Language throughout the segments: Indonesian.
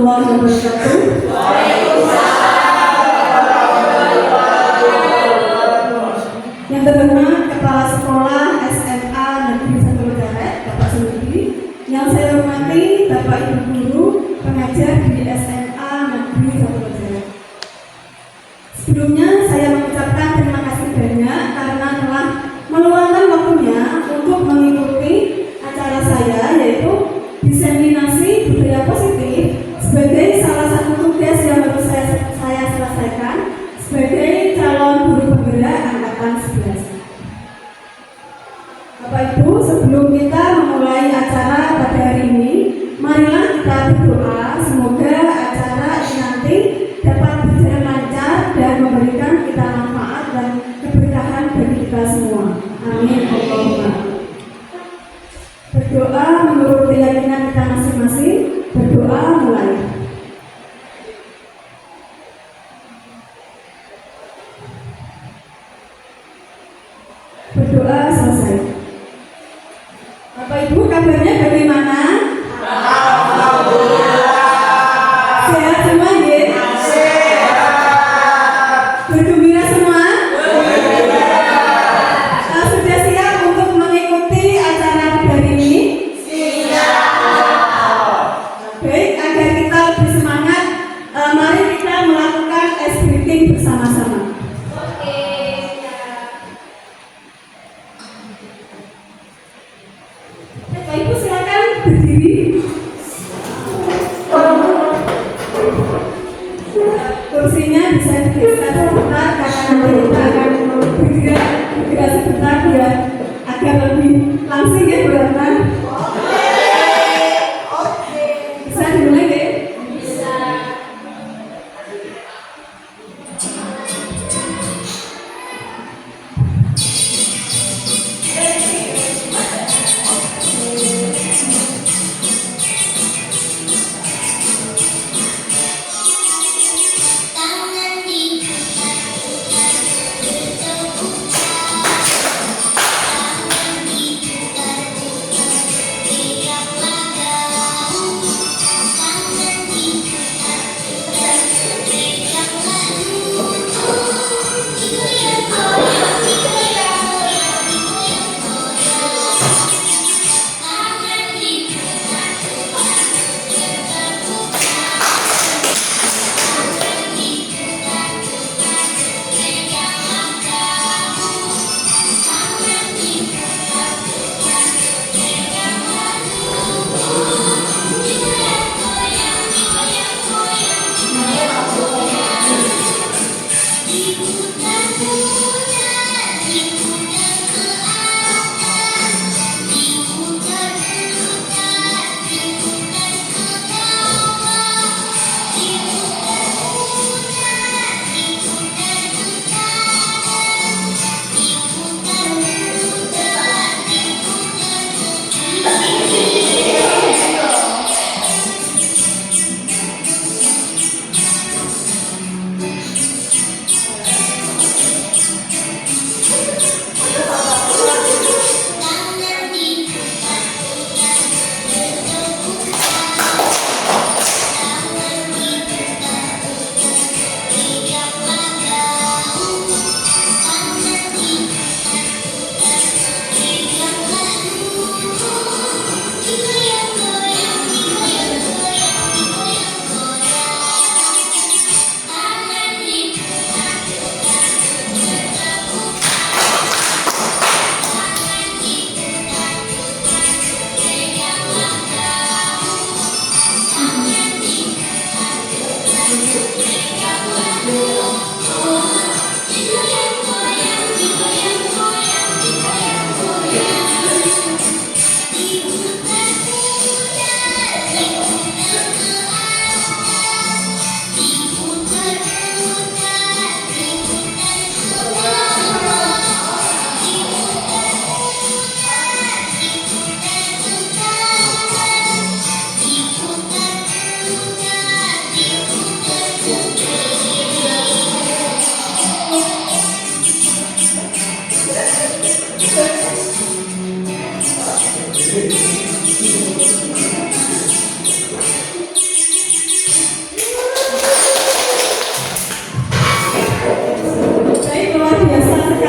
warahmatullahi wabarakatuh. Yang terhormat Kepala Sekolah SMA Negeri 1 Megaret, Bapak Sendiri. Yang saya hormati Bapak Ibu Guru, pengajar di SMA Negeri 1 Megaret. Sebelumnya saya mengucapkan terima kasih banyak karena telah meluangkan waktunya untuk mengikuti acara saya, yaitu diseminasi budaya positif sebagai salah satu tugas yang harus saya selesaikan sebagai calon guru penggerak angkatan 11. Bapak Ibu, sebelum kita memulai acara pada hari ini, marilah kita berdoa semoga acara ini nanti dapat berjalan lancar dan memberikan kita manfaat dan keberkahan bagi kita semua. Amin. Allahumma. Berdoa menurut keyakinan kita masing-masing. Berdoa mulai. Berdoa selesai. Bapak Ibu, kabarnya bagaimana? Sehat semua, ya? Bergembira semua? Sudah siap untuk mengikuti acara hari ini? Baik, agar kita lebih semangat, mari kita melakukan ice breathing bersama-sama. Bapak Ibu silakan berdiri. Kursinya bisa digeser sebentar karena nanti kita akan bergerak sebentar biar agar lebih langsing, ya, Bu Ratna. Bisa dimulai, ya? Bisa.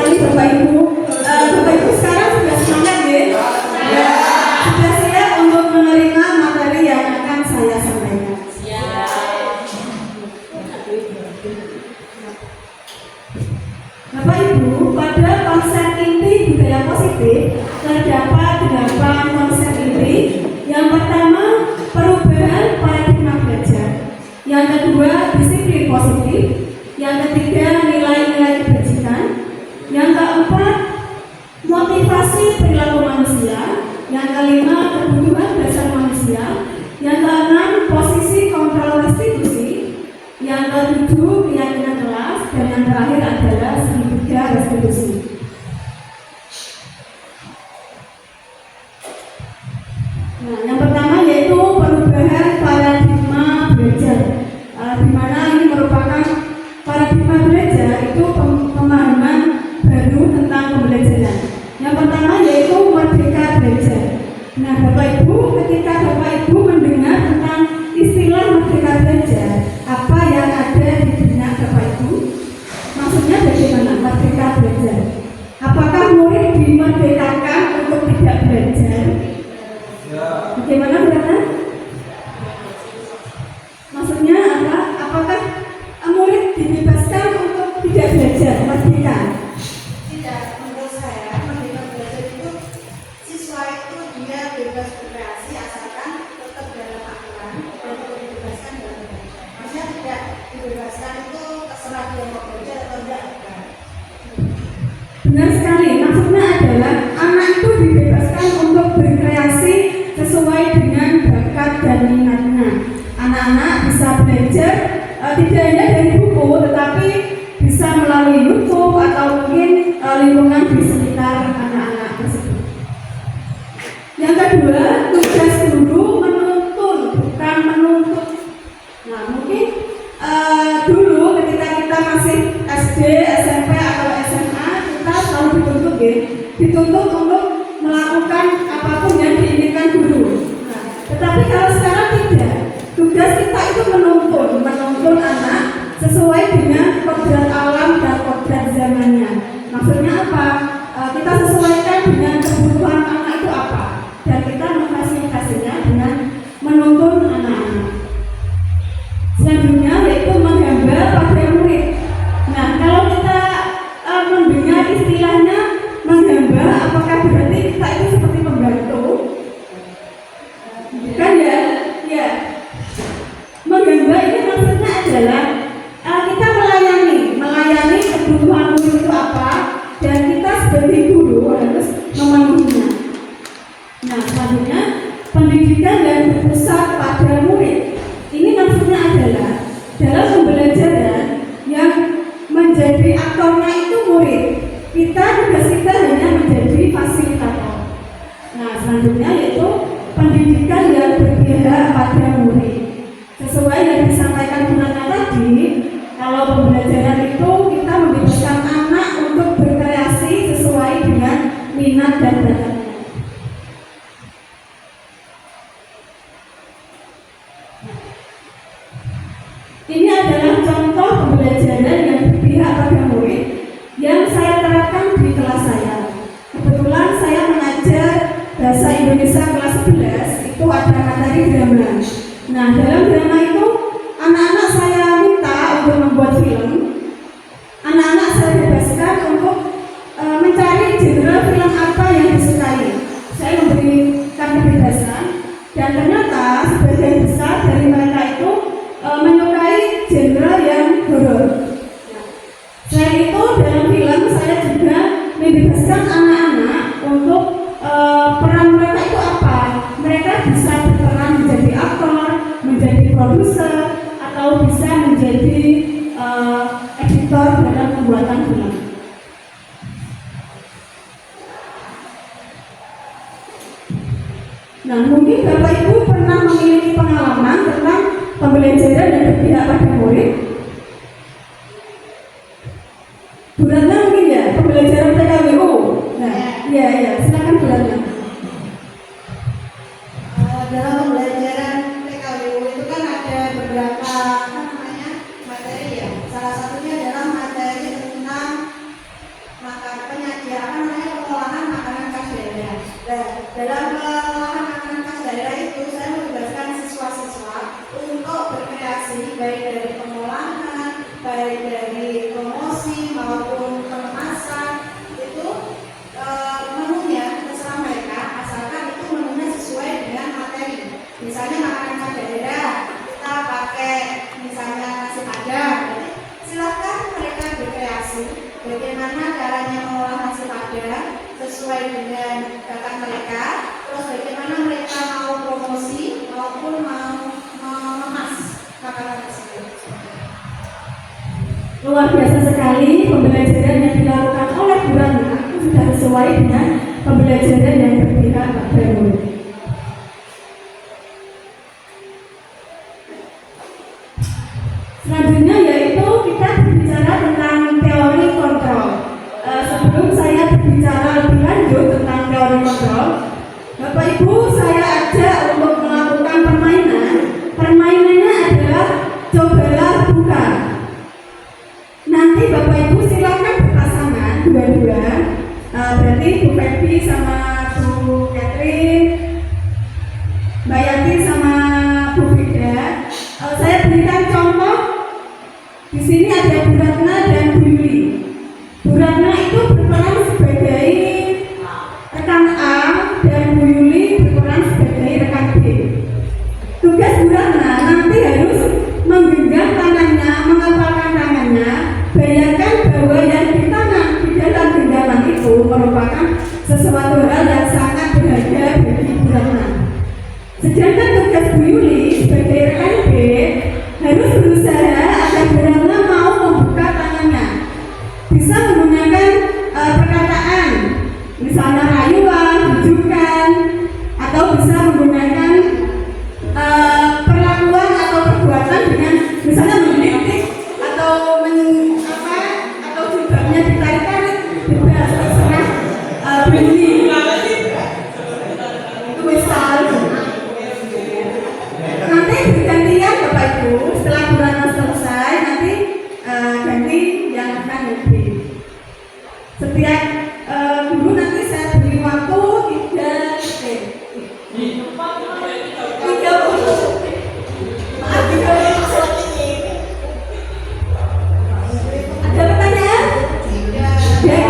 sekali Bapak Ibu. Bapak Ibu sekarang sudah semangat ya? Ya. Sudah siap untuk menerima materi yang akan saya sampaikan. Bapak Ibu, pada konsep inti budaya positif terdapat 8 konsep inti. Yang pertama, perubahan paradigma belajar. Yang kedua, disiplin positif. Yang ketiga, nilai-nilai kebajikan. Yang keempat, motivasi perilaku manusia. Yang kelima, kebutuhan dasar manusia. Yang keenam, posisi kontrol restitusi. Yang ketujuh, keyakinan kelas. Dan yang terakhir adalah segitiga restitusi. Nah, yang pertama yaitu perubahan paradigma belajar, di mana ini merupakan paradigma belajar itu pemahaman baru tentang pembelajaran. Yang pertama yaitu merdeka belajar. Nah, Bapak Ibu, ketika Bapak Ibu mendengar tentang istilah merdeka belajar, apa yang ada di benak Bapak Ibu? Maksudnya bagaimana merdeka belajar? Apakah murid dimerdekakan untuk tidak belajar? Bagaimana berarti? Maksudnya apa? Apakah murid dibebaskan untuk tidak belajar? Merdeka? Tidak, menurut saya merdeka belajar itu siswa itu dia bebas berkreasi asalkan tetap dalam aturan dan tetap dibebaskan dalam belajar. Maksudnya tidak dibebaskan itu terserah dia mau belajar atau tidak. Benar sekali. Maksudnya adalah anak itu dibebaskan untuk berkreasi sesuai dengan bakat dan minatnya. Anak-anak bisa belajar tidak hanya dari buku, tetapi bisa melalui YouTube atau mungkin lingkungan di sekitar anak-anak tersebut. Yang kedua, tugas guru menuntun, bukan menuntut. Nah, mungkin dulu ketika kita masih SD, SMP atau SMA, kita selalu dituntut untuk melakukan apapun yang diinginkan guru. Nah, tetapi kalau sekarang tidak, tugas kita itu menuntun anak sesuai dengan kodrat alam dan kodrat zamannya. Maksudnya apa? Kita sesuaikan dengan kebutuhan anak itu apa, dan kita memfasilitasinya dengan menuntun anak-anak. Selanjutnya yaitu menggambar pada murid. Nah, kalau kita mendengar istilahnya menggambar, apakah berarti kita itu seperti pembantu? Bukan ya? Ya. Menggambar ini maksudnya adalah kita melayani kebutuhan murid itu apa, dan kita sebagai guru harus memenuhinya. Nah, selanjutnya pendidikan dan berpusat pada murid. Ini maksudnya adalah dalam pembelajaran yang menjadi aktornya itu murid. Tugas kita hanya menjadi fasilitator. Nah, selanjutnya yaitu pendidikan yang berpihak pada murid. Sesuai yang disampaikan Bu Nana tadi, kalau pembelajaran itu kita membebaskan anak untuk berkreasi sesuai dengan minat dan bakatnya. Ini adalah contoh pembelajaran yang berpihak pada murid yang saya terapkan di kelas saya. Kebetulan saya mengajar bahasa Indonesia kelas 11, itu ada materi drama. Nah, dalam drama itu anak-anak saya minta untuk membuat film. Anak-anak saya bebaskan untuk mencari genre film apa yang disukai. Saya memberikan kebebasan, dan ternyata sebagian besar dari mereka itu menyukai genre yang horor. Selain itu, dalam film saya juga membebaskan anak-anak untuk peran mereka itu apa. Mereka bisa berperan menjadi aktor, menjadi produser, atau bisa menjadi editor dalam pembuatan film. Nah, mungkin Bapak Ibu pernah memiliki pengalaman tentang pembelajaran dan berpihak pada murid. Bu Ratna mungkin ya, pembelajaran PKWU. Nah, iya, silakan Bu Ratna. Dalam pembelajaran PKWU itu kan ada beberapa materi ya. Salah satunya adalah materi tentang penyediaan pengolahan makanan khas daerah. Nah, dalam pengolahan makanan khas daerah itu saya menugaskan siswa-siswa untuk berkreasi baik dari pengolahan, baik dari promosi maupun pengemasan. Itu menunya terserah mereka, asalkan itu menunya sesuai dengan materi. Misalnya makanan khas daerah, kita pakai misalnya nasi padang. Silakan mereka berkreasi bagaimana caranya mengolah nasi padang sesuai dengan bakat mereka. Terus bagaimana mereka mau promosi maupun mau mengemas makanan tersebut. Luar biasa sekali pembelajaran yang dilakukan oleh Bu Ratna itu sudah sesuai dengan pembelajaran yang berpihak pada murid. Selanjutnya yaitu kita berbicara tentang teori kontrol. Sebelum saya berbicara lebih lanjut tentang teori kontrol, Bapak Ibu saya ajak untuk melakukan permainan. Permainannya adalah cobalah buka. Nanti Bapak Ibu silakan berpasangan dua-dua. Berarti Bu Febi sama Bu Catherine, Mbak Yanti sama Bu Fida. Saya berikan contoh. Di sini ada Bu Ratna dan Bu Yuli. Bu Ratna itu berperan sebagai rekan A dan Bu Yuli berperan sebagai rekan B. Tugas Bu Ratna nanti harus menggenggam tangannya, mengepalkan tangannya. Bayangkan bahwa yang di tangan di dalam genggaman itu merupakan sesuatu hal yang sangat berharga bagi Bu Ratna. Sedangkan tugas Bu Yuli sebagai rekan B harus berusaha agar Bu Ratna mau membuka tangannya, bisa menggunakan perkataan, misalnya rayuan, bujukan, atau bisa menggunakan perlakuan atau perbuatan dengan misalnya mengkritik atau atau jilbabnya ditarik-tarik, bebas terserah bunyi. Itu misal. Nanti bergantian Bapak Ibu, setelah Bu Ratna selesai nanti ganti yang akan lebih. Setiap guru nanti saya beri waktu 3 detik. 30. Maaf 30. Ada pertanyaan? Ya.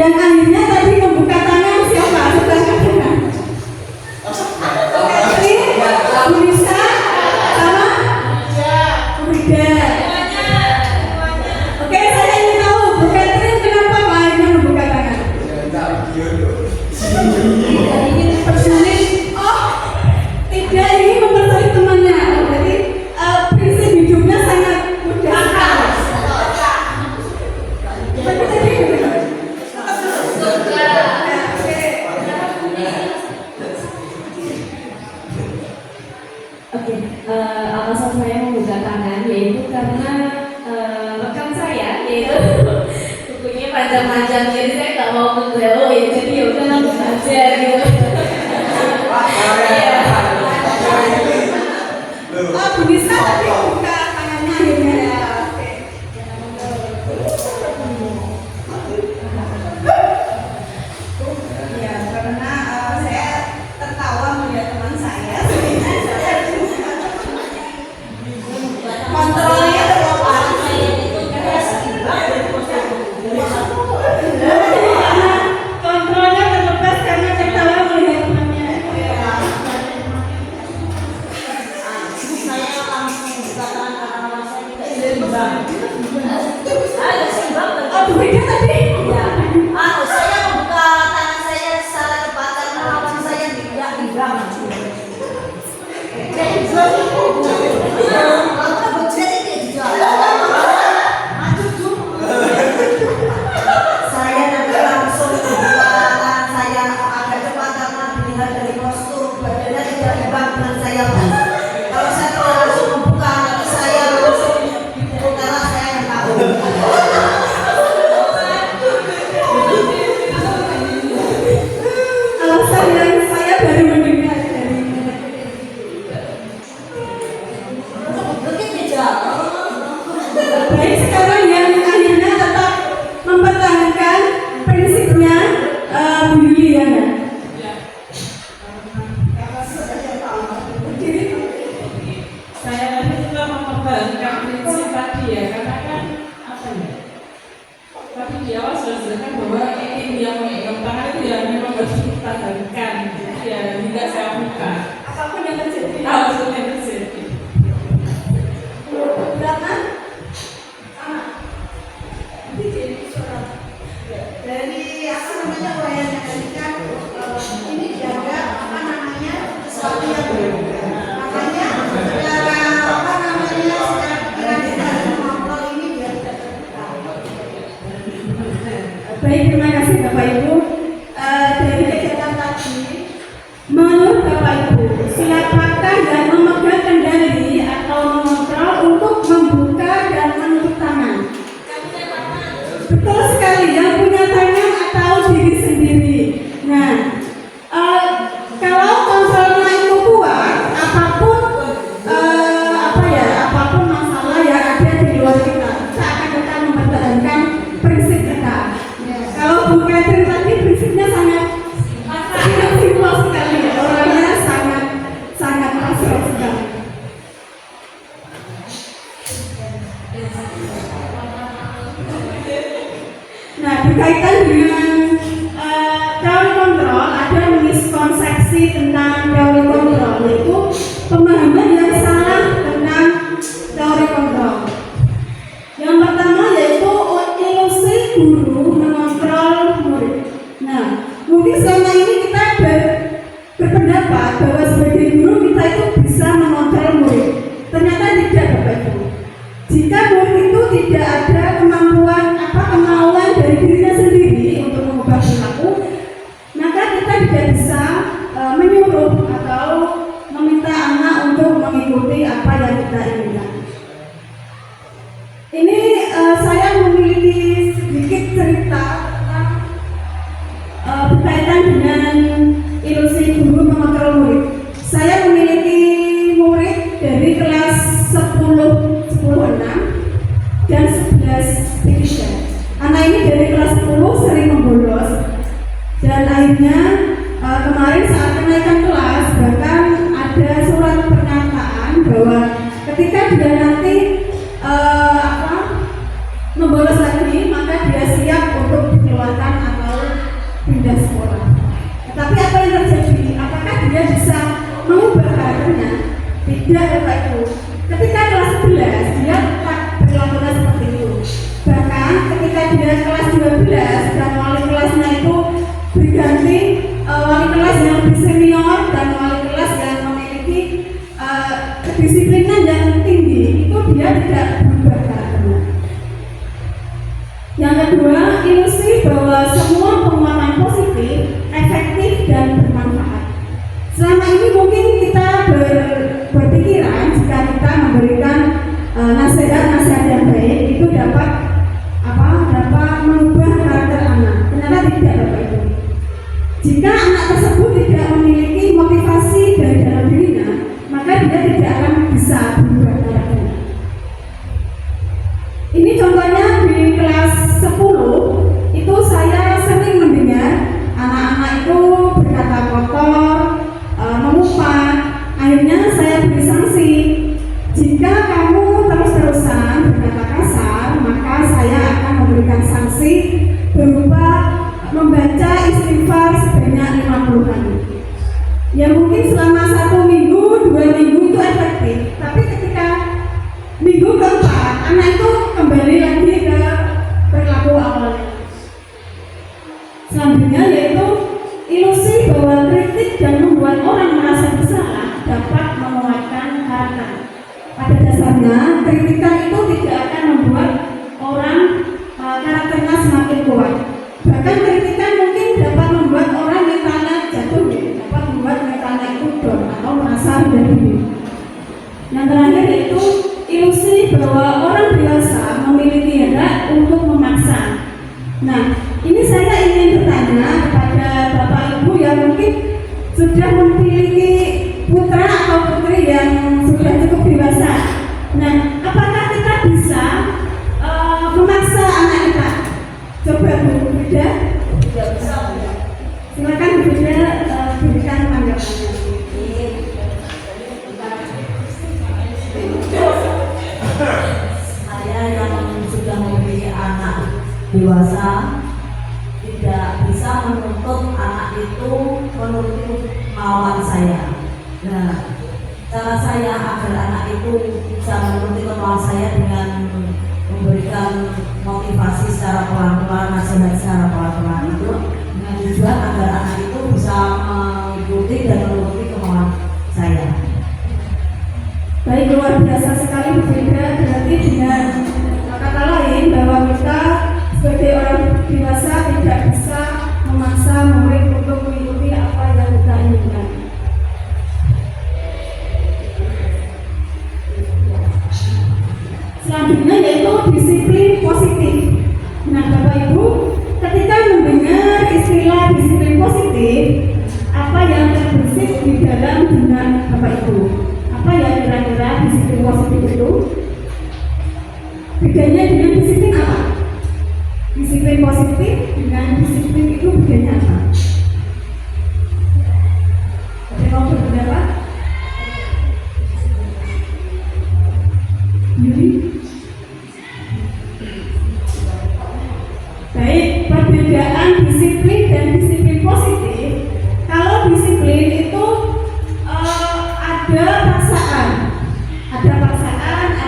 yang akhirnya tadi membuka tangan siapa? Sudah katakan. Bu Lisa sama Bu Rida. Oke, saya ingin tahu Bu Catherine kenapa Pak akhirnya membuka tangan? Ingin mempersulit. Oh, tidak ingin mempersulit temannya. Jadi prinsip hidupnya sangat mudah. Tapi tadi Oke, alasan saya membuka tangan yaitu karena rekan saya yaitu bukunya panjang-panjang, jadi saya nggak mau menjauh ya, jadi ya udah langsung aja gitu. oh, Bu Lisa tadi buka tangannya akhirnya ya. Oke. Ya, karena saya tertawa melihat teman saya, sehingga saya kontrolnya terlepas. Kontrolnya terlepas karena tertawa melihat temannya. Saya langsung buka tangan karena saya tidak seimbang. Ada seimbang Oh, betul. Bu Rida tadi. Ya. Saya membuka tangan saya secara tepat karena lawan saya tidak imbang. Jadi dua itu. Maka berjadi tidak juga. Maju dulu. Saya nanti langsung membuka tangan saya agak cepat karena dilihat dari postur badannya tidak imbang dengan saya. Kalau saya tidak langsung membuka, nanti saya langsung dipukul karena saya yang tahu. Alasan yang saya baru mendengar dari Begitu aja. baik, sekarang yang akhirnya tetap mempertahankan prinsipnya Bu Yuli ya nggak? Saya tadi juga mempertahankan prinsip tadi ya, karena kan apa ya? Tadi di awal sudah jelaskan bahwa ini yang memegang tangan itu ya memang harus dipertahankan, jadi ya tidak saya buka. Apapun yang terjadi. Apapun yang terjadi. Berapa? Dari apa namanya wayangnya tadi kan ini dianggap apa namanya sesuatu yang berbeda. Makanya secara apa namanya secara pikiran kita harus mengontrol ini biar tidak terbuka. Baik, terima kasih Bapak Ibu. Dari kegiatan tadi, menurut Bapak Ibu, siapakah yang memegang kendali atau mengontrol untuk membuka dan menutup tangan? Betul sekali, yang punya tangan atau diri sendiri. Nah, kalau kontrolnya itu kuat, apapun apapun masalah yang ada di luar kita akan tetap mempertahankan prinsip kita. Kalau Bu Catherine tadi prinsipnya sangat simpel sekali, orangnya sangat rasional sekali. Nah, berkaitan dengan teori kontrol, ada miskonsepsi tentang teori kontrol, yaitu pemahaman yang salah tentang teori kontrol. Yang pertama yaitu ilusi guru mengontrol murid. Nah, mungkin selama ini kita berpendapat bahwa sebagai guru kita itu bisa mengontrol murid. Ternyata tidak, Bapak Ibu. Jika murid itu tidak ada kemauan dari dirinya sendiri untuk mengubah perilaku, maka kita tidak bisa menyuruh atau meminta anak untuk mengikuti apa yang kita inginkan. Ini saya memiliki sedikit cerita tentang berkaitan dengan ilusi guru mengontrol murid. Saya memiliki murid dari kelas 10 dan 11 division. Anak ini dari kelas 10 sering membolos, dan akhirnya kemarin saat kenaikan kelas bahkan ada surat pernyataan bahwa ketika dia nanti membolos lagi, maka dia siap untuk dikeluarkan atau pindah sekolah. Tetapi apa yang terjadi? Apakah dia bisa mengubah karakternya? Tidak, Bapak Ibu. Ketika kelas 11 dia tetap berlakukan seperti itu. Bahkan ketika dia kelas 12 dan wali kelasnya itu berganti, wali kelas yang lebih senior dan wali kelas yang memiliki kedisiplinan yang tinggi, itu dia tidak berubah karakternya. Yang kedua, ilusi bahwa semua penguatan positif, efektif dan bermanfaat. Selama ini mungkin kita berpikiran jika kita memberikan nasihat-nasihat yang baik itu dapat mengubah karakter anak. Ternyata tidak, Bapak Ibu. Jika anak tersebut tidak memiliki motivasi dari dalam dirinya, maka dia tidak akan bisa berubah karakternya. Ini contohnya di kelas 10 itu saya sering mendengar anak-anak itu berkata kotor, mengumpat. Akhirnya saya beri sanksi. Jika kamu terus-terusan berkata kasar, maka saya akan memberikan sanksi berupa membaca istighfar sebanyak 50 kali. Ya mungkin selama 1 minggu, 2 minggu itu efektif. Tapi ketika minggu keempat, anak itu kembali lagi ke perilaku awalnya. Selanjutnya yaitu ilusi bahwa kritik dan membuat orang merasa bersalah dapat menguatkan karakter. Pada dasarnya, kritikan itu tidak akan membuat orang karakternya semakin kuat. Bahkan kritikan mungkin dapat membuat orang mentalnya jatuh, dapat membuat mentalnya itu down atau merasa rendah diri. Yang terakhir yaitu ilusi bahwa orang dewasa memiliki hak untuk memaksa. Nah, ini saya ingin bertanya kepada Bapak Ibu yang mungkin sudah memiliki putra atau putri yang sudah cukup dewasa. Nah, apakah kita bisa memaksa anak kita? Coba Bu Bida. Tidak bisa. Silakan Bu Bida berikan tanggapannya. Saya yang sudah memiliki anak dewasa tidak bisa menuntut anak itu menuruti kemauan saya. Nah, cara saya agar anak itu bisa menuruti kemauan saya dengan memberikan motivasi secara pelan-pelan, nasihat secara pelan-pelan itu dengan tujuan agar anak itu bisa mengikuti dan menuruti kemauan saya. Baik, luar biasa sekali berbeda. Berarti dengan kata lain bahwa kita sebagai orang dewasa tidak bisa memaksa murid untuk mengikuti apa yang kita inginkan. Selanjutnya yaitu disiplin positif. Nah, Bapak Ibu, ketika mendengar istilah disiplin positif, apa yang terbesit di dalam benak Bapak Ibu? Apa ya kira-kira disiplin positif itu? Bedanya dengan disiplin apa? Disiplin positif dengan disiplin itu bedanya apa? Ada yang mau berpendapat? Yuri? Baik, perbedaan disiplin dan disiplin positif. Kalau disiplin itu ada paksaan, ada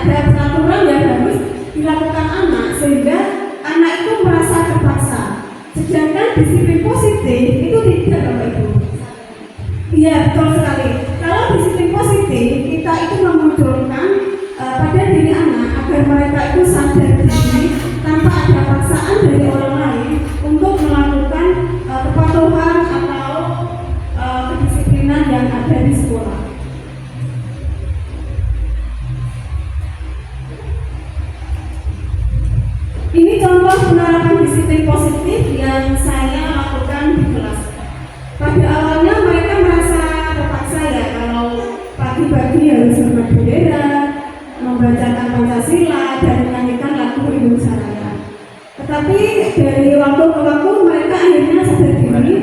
peraturan yang harus dilakukan anak sehingga anak itu merasa terpaksa. Sedangkan disiplin positif itu tidak, Bapak Ibu. Iya, betul sekali. Kalau disiplin positif kita itu memunculkan pada diri anak agar mereka itu sadar diri tanpa ada paksaan dari orang lain untuk melakukan kepatuhan atau kedisiplinan yang ada di sekolah. Ini contoh penerapan disiplin positif yang saya lakukan di kelas. Pada awalnya mereka merasa terpaksa ya kalau pagi-pagi harus hormat bendera, membacakan Pancasila dan menyanyikan lagu Indonesia Raya. Tetapi dari waktu ke waktu mereka akhirnya sadar diri,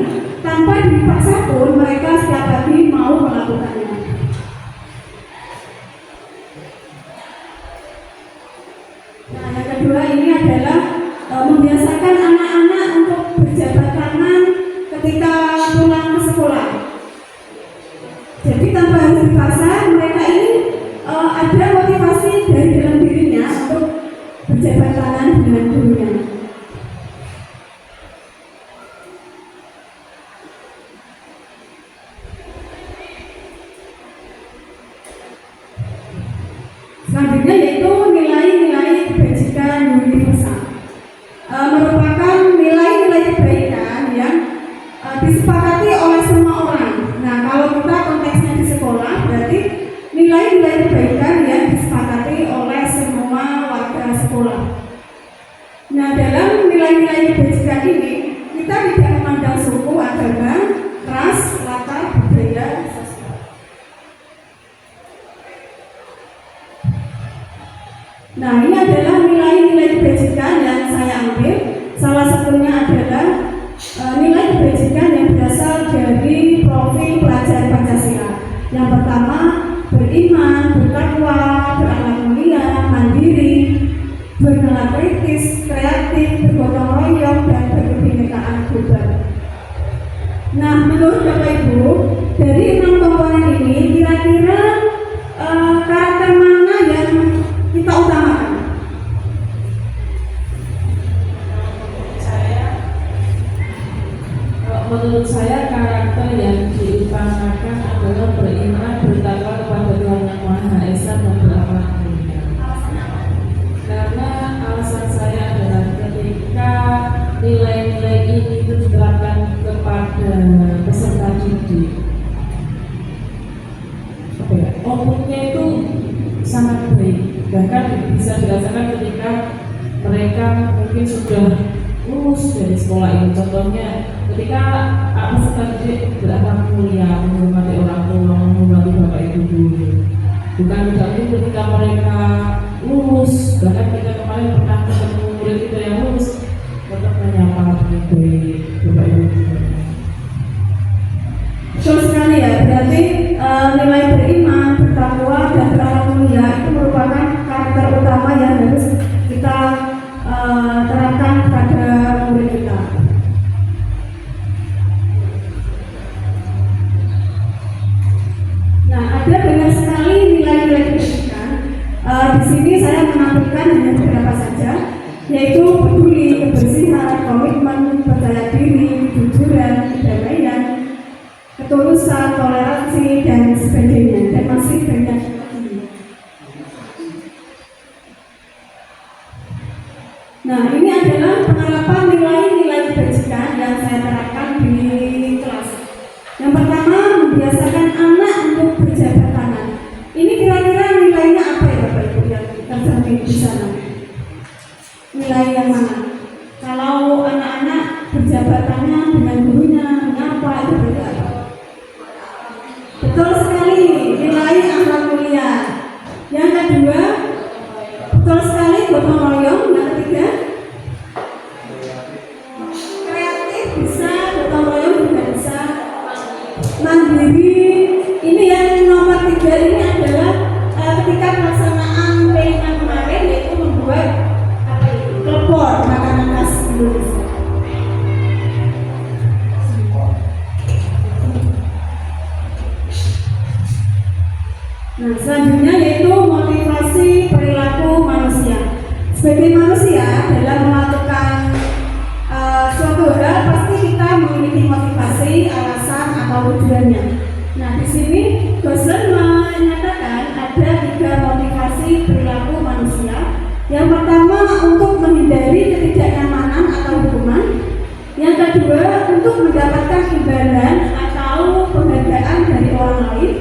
tanpa dipaksa pun mereka setiap pagi mau melakukannya. Nah, yang kedua ini adalah membiasakan anak-anak untuk berjabat tangan ke ketika pulang ke sekolah. Jadi tanpa harus dipaksa, mereka ini ada motivasi dari dalam dirinya untuk berjabat tangan dengan gurunya. Selanjutnya yaitu nilai-nilai kebajikan universal. Merupakan nilai-nilai kebaikan yang disepakati oleh semua orang. Nah, kalau kita konteksnya di sekolah, berarti nilai-nilai kebaikan yang disepakati oleh semua warga sekolah. Nah, dalam nilai-nilai kebajikan ini, kita tidak memandang suku, agama, ras, latar, budaya, sosial. Nah, ini adalah nilai-nilai kebajikan yang saya ambil. Salah satunya adalah nilai kebajikan yang berasal dari profil pelajar Pancasila. Yang pertama, beriman, bertakwa, berakhlak mulia, mandiri, bernalar kritis, kreatif, bergotong royong, dan berkebinekaan global. Nah, menurut Bapak Ibu, dari 6 komponen ini, kira-kira karakter mana yang kita utamakan? Menurut saya karakter yang diutamakan adalah beriman, bertakwa kepada Tuhan Yang Maha Esa dan berakhlak mulia. Karena alasan saya adalah ketika nilai-nilai ini itu diterapkan kepada peserta didik, outputnya itu sangat baik. Bahkan bisa dirasakan ketika mereka mungkin sudah lulus dari sekolah ini. Contohnya ketika peserta didik berakhlak mulia, menghormati orang tua, menghormati bapak ibu guru. Bukan berarti ketika mereka lulus, bahkan kita kemarin pernah ketemu murid kita yang lulus, tetap menyapa dengan baik bapak ibu guru. Betul sekali ya, berarti nilai beriman, bertakwa, dan berakhlak mulia itu merupakan karakter utama yang harus kita terapkan pada murid kita. Nah, ada banyak sekali nilai-nilai kebajikan. Di sini saya menampilkan hanya beberapa saja, yaitu peduli, kebersihan, komitmen, percaya diri, kejujuran, kedamaian, ketulusan, toleransi, dan sebagainya, dan masih banyak lagi. Nah, ini adalah penerapan nilai-nilai kebajikan yang saya terapkan di kelas. Yang pertama, membiasakan anak untuk berjabat tangan. Ini kira-kira nilainya apa ya Bapak Ibu yang tercermin di sana? Nilai yang mana? Kalau anak-anak berjabat tangan dengan gurunya, mengapa itu beda? Betul sekali, nilai akhlak mulia. Yang kedua, betul sekali, gotong royong. Yang ketiga, kreatif bisa, gotong royong juga bisa. Mandiri, ini yang nomor 3 ini adalah ketika pelaksanaan PMA kemarin, yaitu membuat klepor makanan khas Indonesia. Nah, selanjutnya yaitu motivasi perilaku manusia. Sebagai manusia dalam melakukan suatu hal pasti kita memiliki motivasi, alasan atau tujuannya. Nah, di sini Goslen menyatakan ada 3 motivasi perilaku manusia. Yang pertama, untuk menghindari ketidaknyamanan atau hukuman. Yang kedua, untuk mendapatkan imbalan atau penghargaan dari orang lain.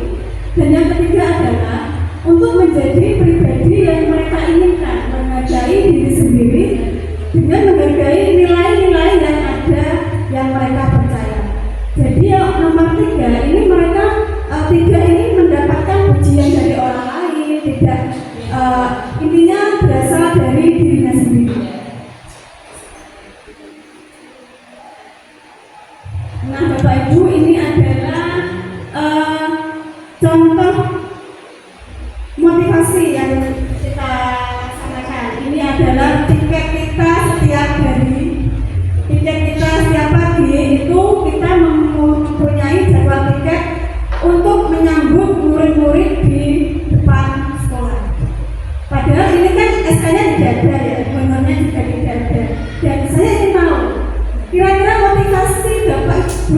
Dan yang ketiga adalah untuk menjadi pribadi yang mereka inginkan, menghargai diri sendiri dengan menghargai nilai-nilai yang ada yang mereka percaya. Jadi yang nomor 3 ini mereka tidak ingin mendapatkan pujian dari orang lain, tidak intinya berasal dari dirinya sendiri. Nah, Bapak Ibu, ini adalah contoh motivasi yang kita laksanakan. Ini adalah tiket kita setiap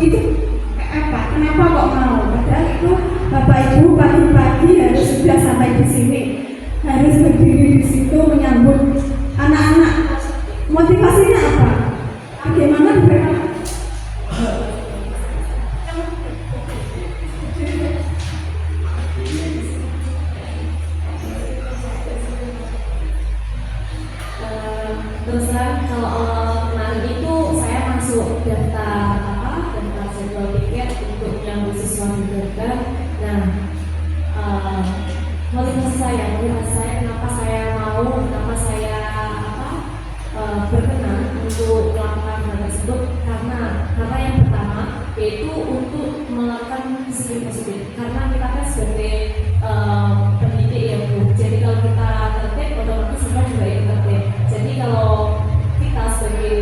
itu apa? Kenapa kok mau? Padahal itu Bapak Ibu pagi-pagi harus sudah sampai di sini, harus berdiri di situ menyambut anak-anak. Motivasinya apa? Bagaimana mereka? Terus terang kalau kemarin itu saya masuk daftar jadwal tiket untuk yang siswa di Garda. Nah, motivasi saya kenapa saya berkenan untuk melakukan hal tersebut karena yang pertama yaitu untuk melakukan disiplin positif, karena kita kan sebagai pendidik ya Bu, jadi kalau kita tertib otomatis kita juga ikut tertib. Jadi kalau kita sebagai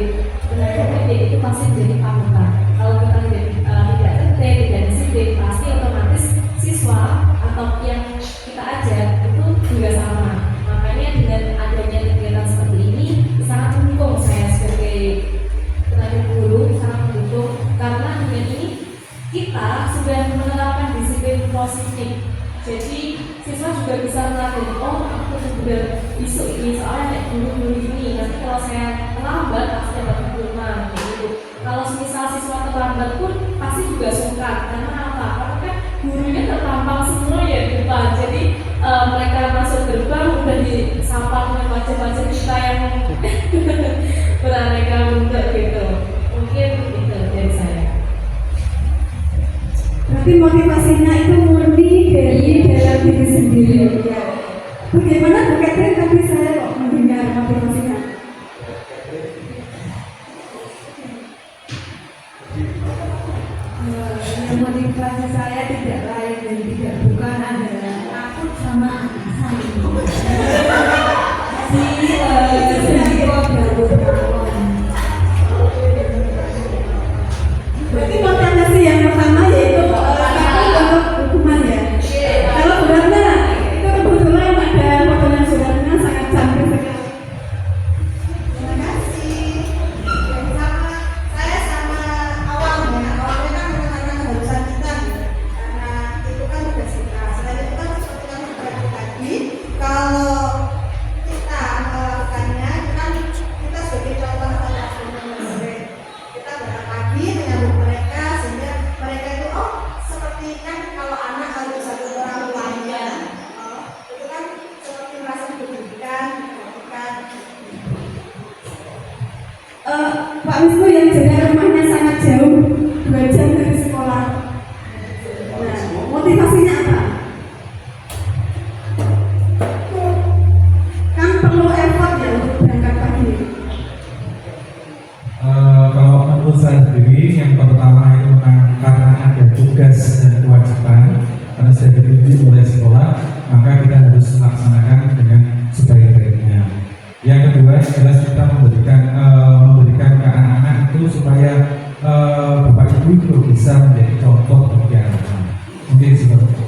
tenaga pendidik itu pasti menjadi panutan. Kalau kita tidak tertib, tidak disiplin, pasti otomatis siswa atau yang kita ajar itu juga sama. Makanya dengan adanya kegiatan seperti ini sangat mendukung saya sebagai tenaga guru, sangat mendukung karena dengan ini kita sudah menerapkan disiplin positif. Jadi siswa juga bisa melatih, oh aku sudah besok ini soalnya kayak dulu ini, nanti kalau saya terlambat pasti dapat hukuman gitu. Kalau misal siswa terlambat pun pasti juga sungkan, karena apa? Karena kan gurunya terpampang semua ya di depan. Jadi mereka masuk gerbang udah disapa dengan wajah-wajah kita yang beraneka bentuk gitu. Mungkin itu dari saya. Berarti motivasinya itu murni dari dalam diri sendiri. Ya. Bagaimana Bu Catherine tadi saya kok mendengar motivasinya? Motivasi saya tidak lain dan tidak bukan adalah takut sama anak saya. Berarti motivasi yang pertama yaitu takut untuk hukuman ya. Kalau saudara itu kebetulan ada fotonya saudaranya sangat cantik sekali. Terima kasih. Yang sama, saya sama awalnya kan menekankan keharusan kita karena itu kan tugas kita. Selain itu kan seperti yang berarti tadi, kalau kita melakukannya kan kita sebagai contoh atau murid. Kita berangkat pagi menyambut mereka sehingga mereka itu seperti kan kalau anak harus satu orang tuanya, itu kan seperti merasa diberikan. Pak Wisnu yang jaga rumahnya sangat jauh, 2 jam dari sekolah. Nah, motivasinya apa? Kan perlu effort ya untuk berangkat pagi. Kalau menurut saya sendiri, yang pertama itu karena ada tugas dan kewajiban karena sudah ditunjuk oleh sekolah, maka kita harus melaksanakan dengan sebaik-baiknya. Yang kedua adalah kita memberikan ke anak-anak itu supaya Bapak Ibu itu bisa menjadi contoh bagi anak-anak. Mungkin seperti itu.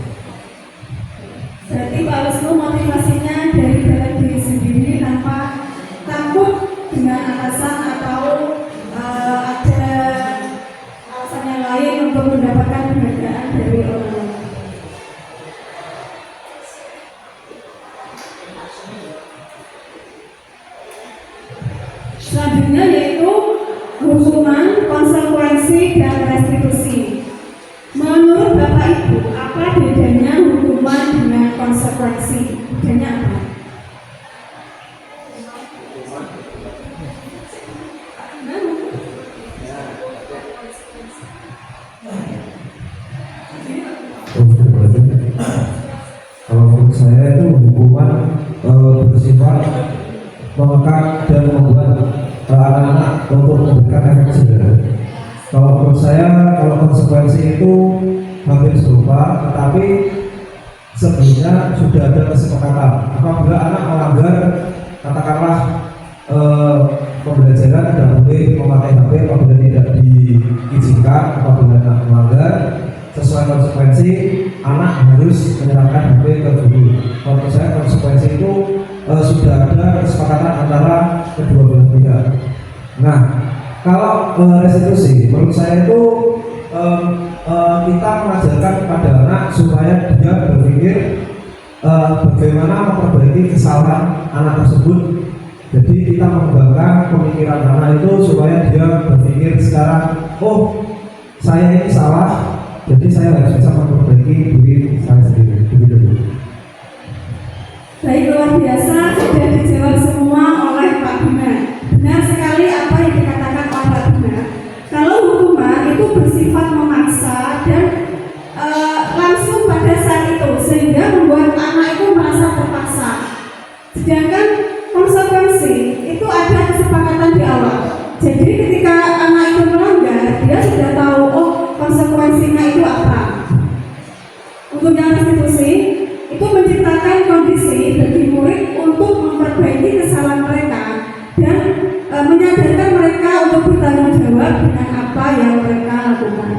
Berarti Pak Wisnu motivasinya dari dalam diri sendiri tanpa takut dengan atasan atau ada alasan yang lain untuk mendapatkan penghargaan dari orang lain. Selanjutnya yaitu hukuman, konsekuensi, dan restitusi. Menurut Bapak Ibu, apa bedanya hukuman dengan konsekuensi? Bedanya apa? Kalau menurut saya itu hukuman bersifat mengekang dan membuat anak-anak untuk memberikan efek jerah. Kalau menurut saya, kalau konsekuensi itu hampir serupa, tetapi sebelumnya sudah ada kesepakatan. Apabila anak melanggar, katakanlah pembelajaran tidak boleh memakai HP apabila tidak diizinkan, apabila anak melanggar sesuai konsekuensi, anak harus menyerahkan HP ke guru. Kalau menurut saya konsekuensi itu sudah ada kesepakatan antara kedua belah pihak. Nah, kalau restitusi, menurut saya itu kita mengajarkan kepada anak supaya dia berpikir bagaimana memperbaiki kesalahan anak tersebut. Jadi kita mengembangkan pemikiran anak itu supaya dia berpikir sekarang, oh saya ini salah, jadi saya harus bisa memperbaiki diri saya sendiri. Begitu. Baik, luar biasa, sudah dijawab semua oleh Pak Bima. Benar sekali apa yang dikatakan oleh Pak Bima. Kalau hukuman itu bersifat memaksa dan langsung pada saat itu, sehingga membuat anak itu merasa terpaksa. Sedangkan konsekuensi itu ada kesepakatan di awal. Jadi ketika anak itu melanggar, dia sudah tahu oh konsekuensinya itu apa. Untuk yang restitusi itu menciptakan kondisi bagi murid untuk memperbaiki kesalahan mereka dan menyadarkan mereka untuk bertanggung jawab dengan apa yang mereka lakukan.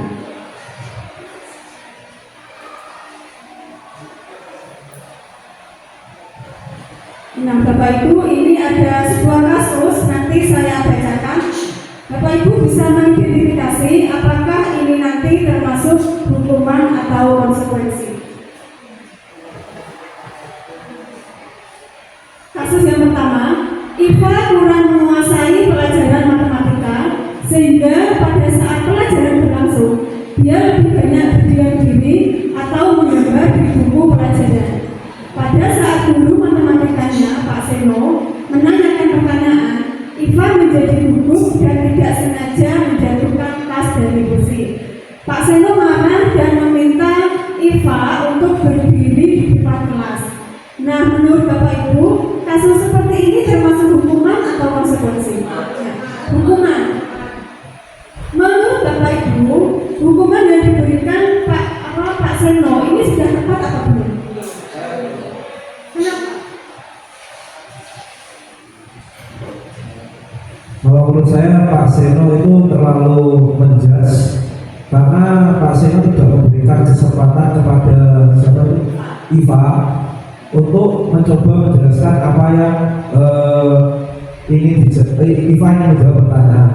Nah, Bapak Ibu, ini ada sebuah kasus, nanti saya bacakan. Bapak Ibu bisa mengidentifikasi apakah ini nanti termasuk hukuman atau konsekuensi. Kasus yang pertama, Iva kurang menguasai pelajaran matematika sehingga pada saat pelajaran berlangsung dia lebih banyak berdiam diri atau menggambar di buku pelajaran. Pada saat guru matematikanya Pak Seno menanyakan pertanyaan, Iva menjadi gugup dan tidak sengaja menjatuhkan tas dari kursi. Pak Seno marah dan meminta Iva untuk berdiri di depan kelas. Nah, menurut Bapak Ibu, kasus seperti ini termasuk hukuman atau konsekuensi? Hukuman. Menurut Bapak Ibu, hukuman yang diberikan Pak Seno ini sudah tepat atau belum? Kenapa? Kalau menurut saya Pak Seno itu terlalu menjudge karena Pak Seno tidak memberikan kesempatan kepada Iva untuk mencoba menjelaskan apa yang ingin Iva yang menjawab pertanyaan.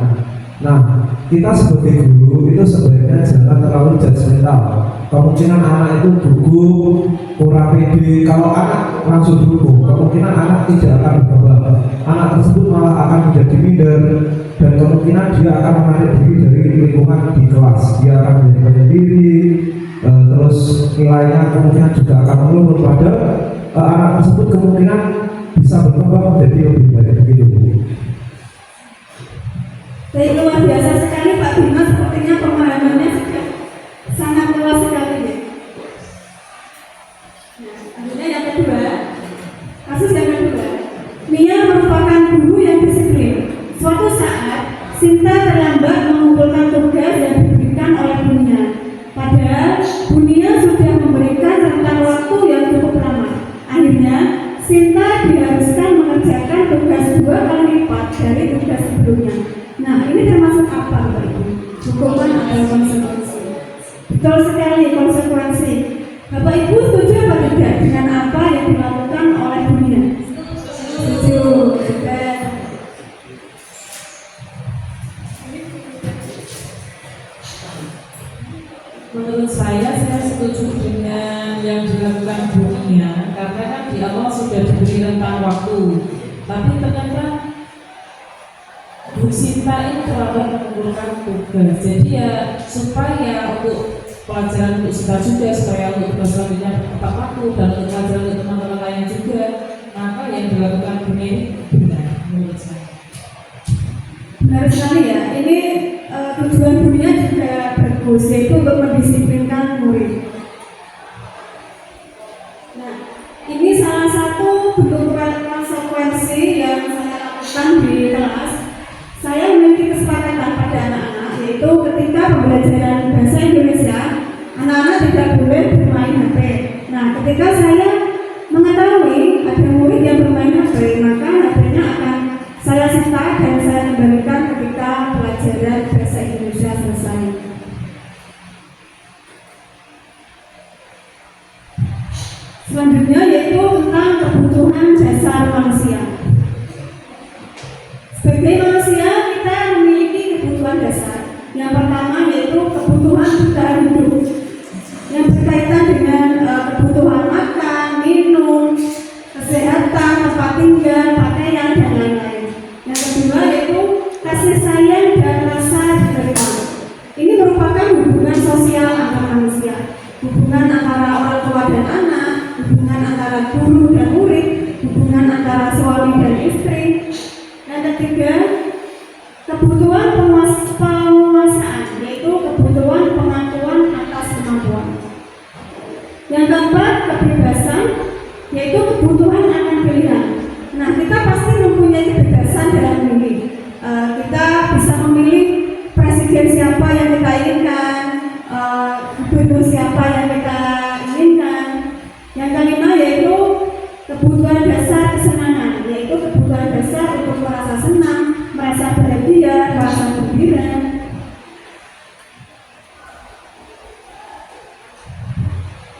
Nah, kita sebagai guru itu sebaiknya jangan terlalu judgmental. Kemungkinan anak itu gugup, kurang pede. Kalau anak langsung gugup, kemungkinan anak tidak akan berkembang. Anak tersebut malah akan menjadi minder dan kemungkinan dia akan menarik diri dari lingkungan di kelas. Dia akan menjadi penyendiri, terus nilainya kemungkinan juga akan menurun. Padahal anak tersebut kemungkinan bisa berkembang menjadi lebih baik begitu. Baik, luar biasa sekali Pak Bima, sepertinya pemahamannya sudah sangat luas sekali ya. Nah, selanjutnya yang kedua, kasus yang kedua, Mia merupakan guru yang disiplin. Suatu saat, Sinta terlambat mengumpulkan tugas yang diberikan oleh Bunia. Padahal Bunia sudah memberikan rentang waktu yang cukup lama. Akhirnya, Sinta diharuskan mengerjakan tugas 2 kali lipat dari tugas sebelumnya. Nah, ini termasuk apa, Bapak Ibu? Hukuman atau konsekuensi? Betul sekali, konsekuensi. Bapak Ibu setuju apa tidak dengan apa yang dilakukan oleh Bunia? Setuju. Menurut saya setuju dengan yang dilakukan Bunia karena kan di awal sudah diberi rentang waktu, tapi ternyata Bu Sinta ini terlambat mengumpulkan tugas. Jadi ya supaya untuk pelajaran untuk Sinta juga, supaya untuk tugas selanjutnya tepat waktu dan untuk pelajaran untuk teman-teman lain juga, maka yang dilakukan Bunia ini benar menurut saya. Benar sekali ya. Ini tujuan Bunia juga bagus, yaitu untuk mendisiplinkan murid. Nah, ini salah satu bentuk konsekuensi yang saya lakukan di kelas. Saya memiliki kesepakatan pada anak-anak, yaitu ketika pembelajaran bahasa Indonesia, anak-anak tidak boleh bermain HP. Nah, ketika saya mengetahui ada murid yang bermain HP, maka HP-nya akan saya sita dan saya kembalikan ketika pelajaran bahasa Indonesia selesai. Selanjutnya yaitu tentang kebutuhan dasar manusia. Sebagai manusia kita memiliki kebutuhan dasar. Yang pertama yaitu kebutuhan kebutuhan bertahan hidup yang berkaitan dengan kebutuhan makan, minum, kesehatan, tempat tinggal, pakaian, dan lain-lain. Yang kedua yaitu kasih sayang dan rasa diberkati. Ini merupakan hubungan sosial antar manusia, hubungan antara orang tua dan anak, hubungan antara guru dan murid, hubungan antara suami dan istri. Yang ketiga, kebutuhan penguasaan, yaitu kebutuhan pengakuan atas kemampuan. Yang keempat, kebebasan, yaitu kebutuhan akan pilihan. Nah, kita pasti mempunyai kebebasan dalam memilih. Kita bisa memilih presiden siapa yang kita inginkan, gubernur siapa yang kita inginkan. Yang kelima yaitu kebutuhan dasar kesenangan, yaitu kebutuhan dasar untuk merasa senang, merasa bahagia, merasa gembira.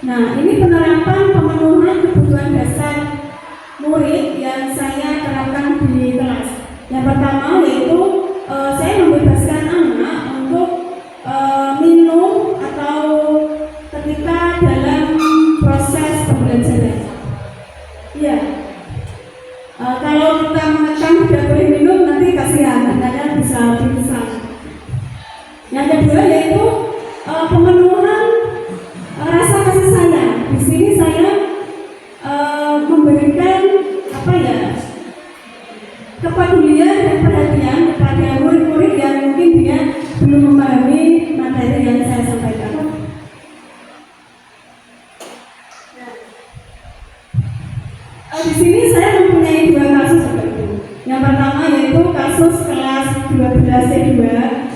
Nah, ini penerapan pemenuhan kebutuhan dasar murid yang saya terapkan di kelas. Yang pertama yaitu saya membebaskan anak untuk minum atau ketika dalam proses pembelajaran. Ya, kalau kita mengekang tidak boleh minum nanti kasihan, katanya bisa pingsan. Yang kedua yaitu pemenuhan rasa kasih sayang. Di sini saya memberikan kepedulian dan perhatian kepada murid-murid yang mungkin dia belum memahami materi yang saya sampaikan. Di sini saya mempunyai dua kasus seperti itu. Yang pertama yaitu kasus kelas 12C2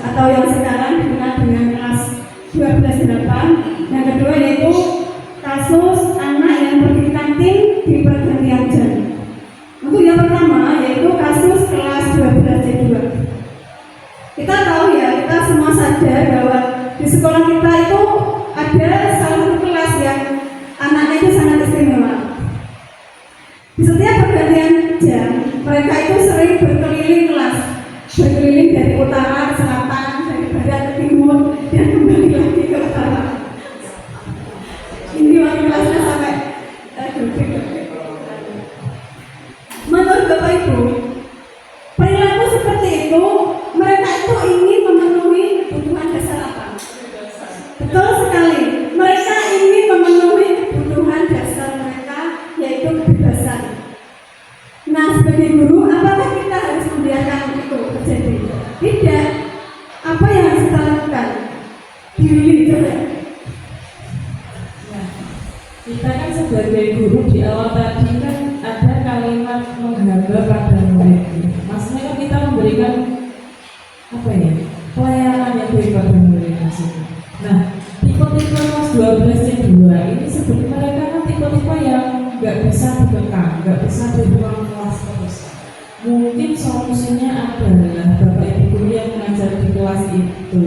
atau yang sekarang dikenal dengan kelas 12D8. Yang kedua yaitu kasus anak yang pergi kantin di pergantian jam. Untuk yang pertama yaitu kasus kelas 12C2. Kita tahu ya, kita semua sadar bahwa di sekolah kita itu ada salah satu kelas yang anaknya itu sangat istimewa. Di setiap pergantian jam, mereka itu sering berkeliling kelas, berkeliling dari utara ke selatan, dari barat ke timur, dan kembali lagi ke utara. Ini waktu kelasnya sampai menurut Bapak Ibu, perilaku seperti itu, mereka itu ingin memenuhi kebutuhan dasar apa? Betul sekali, mereka ingin memenuhi kebutuhan dasar mereka, yaitu kebebasan. Nah, sebagai guru, apakah kita harus membiarkan itu terjadi? Tidak. Apa yang harus kita lakukan? Diri coba. Nah, kita kan sebagai guru di awal tadi kan ada kalimat menghamba pada murid. Maksudnya kan kita memberikan pelayanan yang baik pada murid maksudnya. Nah, tipe-tipe kelas 12C2 ini sebenarnya mereka kan tipe-tipe yang nggak bisa dikekang, nggak bisa di ruang kelas terus. Mungkin solusinya adalah Bapak Ibu guru yang mengajar di kelas itu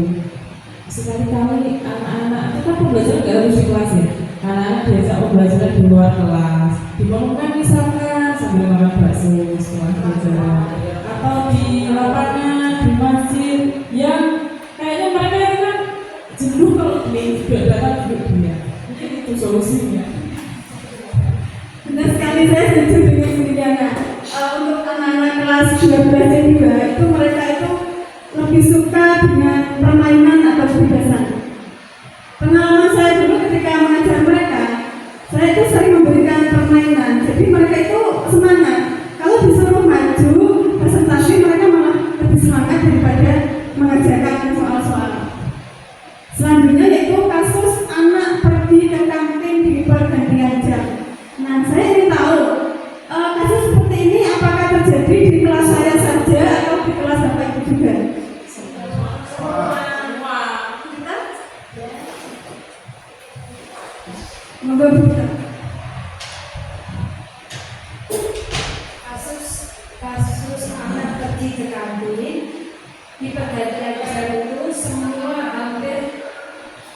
sekali-kali anak-anak itu kan pembelajaran nggak harus di kelas ya. Anak-anak diajak pembelajaran di luar kelas, dimaukan misalkan sambil makan bakso setelah pelajaran, atau di lapangan, di masjid yang kayaknya mereka kan jenuh kalau ini sudah datang duduk dia. Mungkin itu solusinya. Benar sekali, saya setuju dengan Suriana. Untuk anak-anak kelas 12C2 itu mereka itu lebih suka dengan permainan atau kebebasan. Pengalaman saya dulu ketika mengajar mereka, saya itu sering memberikan permainan, jadi mereka itu semangat. Kalau disuruh maju presentasi, mereka malah lebih semangat daripada mengerjakan soal-soal. Selanjutnya yaitu kasus anak pergi ke kantin di pergantian jam. Nah, saya ingin tahu kasus seperti ini apakah terjadi di kelas saya saja atau di kelas Bapak Ibu juga? Kasus anak pergi ke kantin di pergantian jam itu semua hampir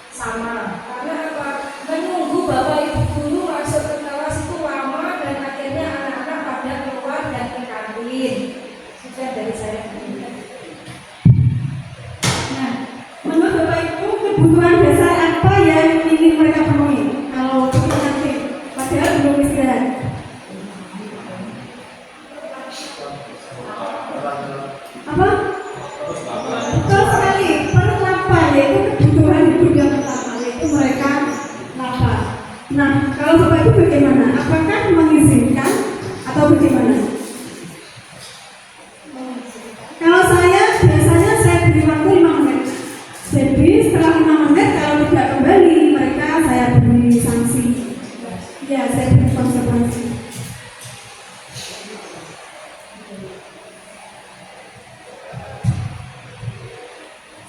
sama. Karena apa? Menunggu Bapak Ibu guru masuk ke kelas itu lama dan akhirnya anak-anak pada keluar dan ke kantin. Sudah dari saya. Nah, menurut Bapak Ibu kebutuhan Kalau Bapak Ibu bagaimana? Apakah mengizinkan atau bagaimana? Kalau saya biasanya saya beri waktu 5 menit. Jadi setelah 5 menit kalau tidak kembali mereka saya beri sanksi. Ya, saya beri konsekuensi.